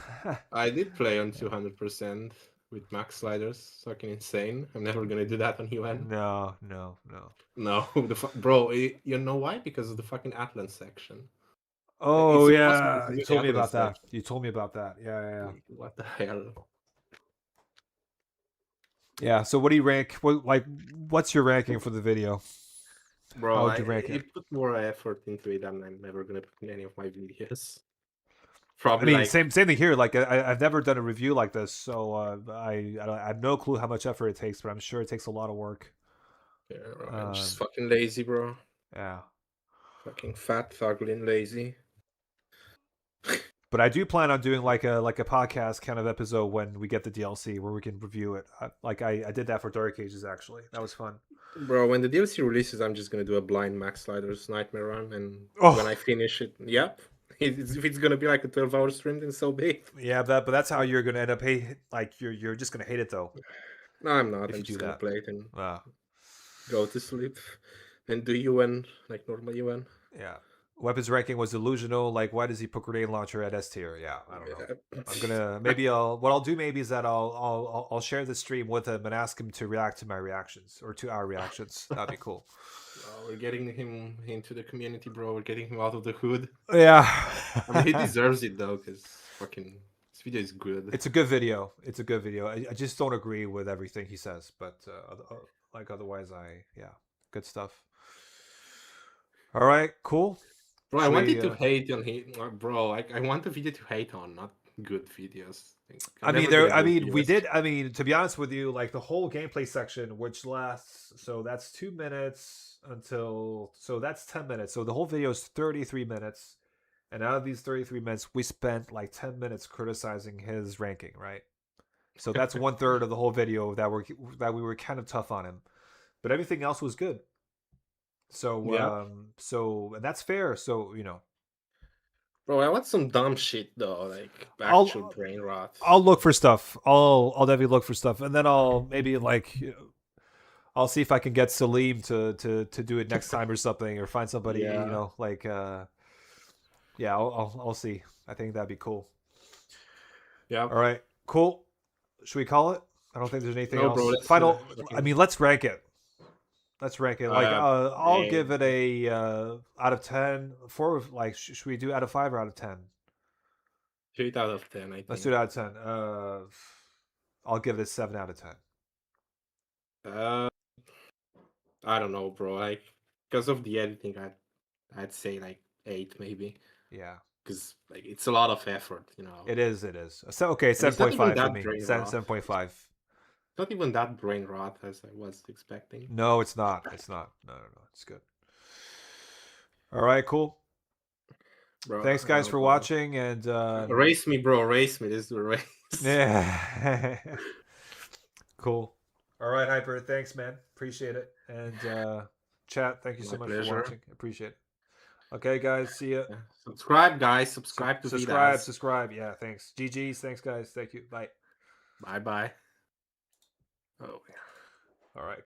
I did play on 200% with max sliders. Fucking insane. I'm never gonna do that on UN. No. No, bro, you know why? Because of the fucking Atlant section. Like, Oh it's impossible yeah, to you do the told me Atlant about that. section. You told me about that. Yeah. Like, what the hell? Yeah. So what do you rank? What's your ranking for the video? Bro, How would you rank you it? put more effort into it than I'm never gonna put in any of my videos. I Probably mean, like, same thing here. Like I've never done a review like this, so I have no clue how much effort it takes, but I'm sure it takes a lot of work. yeah, bro, I'm Um, just fucking lazy, bro. yeah. Fucking fat, ugly, and lazy. But I do plan on doing like a podcast kind of episode when we get the DLC where we can review it. I did that for Dark Ages actually. That was fun. Bro, when the DLC releases, I'm just gonna do a blind Max Sliders Nightmare run, and Oh. when I finish it, yep. If it's gonna be like a 12-hour stream, then so be it. Yeah, but that's how you're gonna end up like you're just gonna hate it though No, I'm not. if I'm you do just gonna that. play it and Ah, go to sleep and do UN like normal UN. yeah. Weapons ranking was delusional. Like, why does he put grenade launcher at S tier? Yeah, I don't know. I'm gonna what I'll do maybe is that I'll share the stream with him and ask him to react to my reactions or to our reactions. That'd be cool. We're getting him into the community, bro. We're getting him out of the hood. Yeah. I mean, he deserves it though, because fucking this video is good. It's a good video. It's a good video. I just don't agree with everything he says, but like otherwise, good stuff. All right, cool. Bro, I wanted to hate on him, bro. I want the video to hate on, not good videos. To be honest with you, like the whole gameplay section, which lasts, so that's 2 minutes so that's 10 minutes. So the whole video is 33 minutes. And out of these 33 minutes, we spent like 10 minutes criticizing his ranking, right? So that's 1/3 of the whole video that we were kind of tough on him. But everything else was good. So yeah. And that's fair. So, Bro, I want some dumb shit though, like actual brain rot. I'll look for stuff. I'll definitely look for stuff, and then I'll maybe I'll see if I can get Salim to do it next time or something, or find somebody Yeah. I'll see. I think that'd be cool. Yeah. All right, cool. Should we call it? I don't think there's anything else. Bro, Final. I mean, let's rank it. Let's rank it. I'll give it a out of 10. Should we do out of 5 or out of 10? 8 out of 10. I think. Let's do it out of 10. I'll give it a 7 out of 10. I don't know, bro. Like, because of the editing, I'd say like 8 maybe. Yeah. Because like it's a lot of effort, It is. So okay, 7.5 for me. 7.5. Not even that brain rot as I was expecting. No, it's not. It's not. No. It's good. All right, cool. Bro, thanks, guys, for watching. And race me, bro. Race me. This is the race. Yeah. Cool. All right, Hyper. Thanks, man. Appreciate it. And chat, thank you so much for watching. Appreciate it. Okay, guys. See ya. Yeah. Subscribe, guys. Subscribe to Subscribe. Yeah, thanks. GG's. Thanks, guys. Thank you. Bye. Bye. Oh, yeah. All right.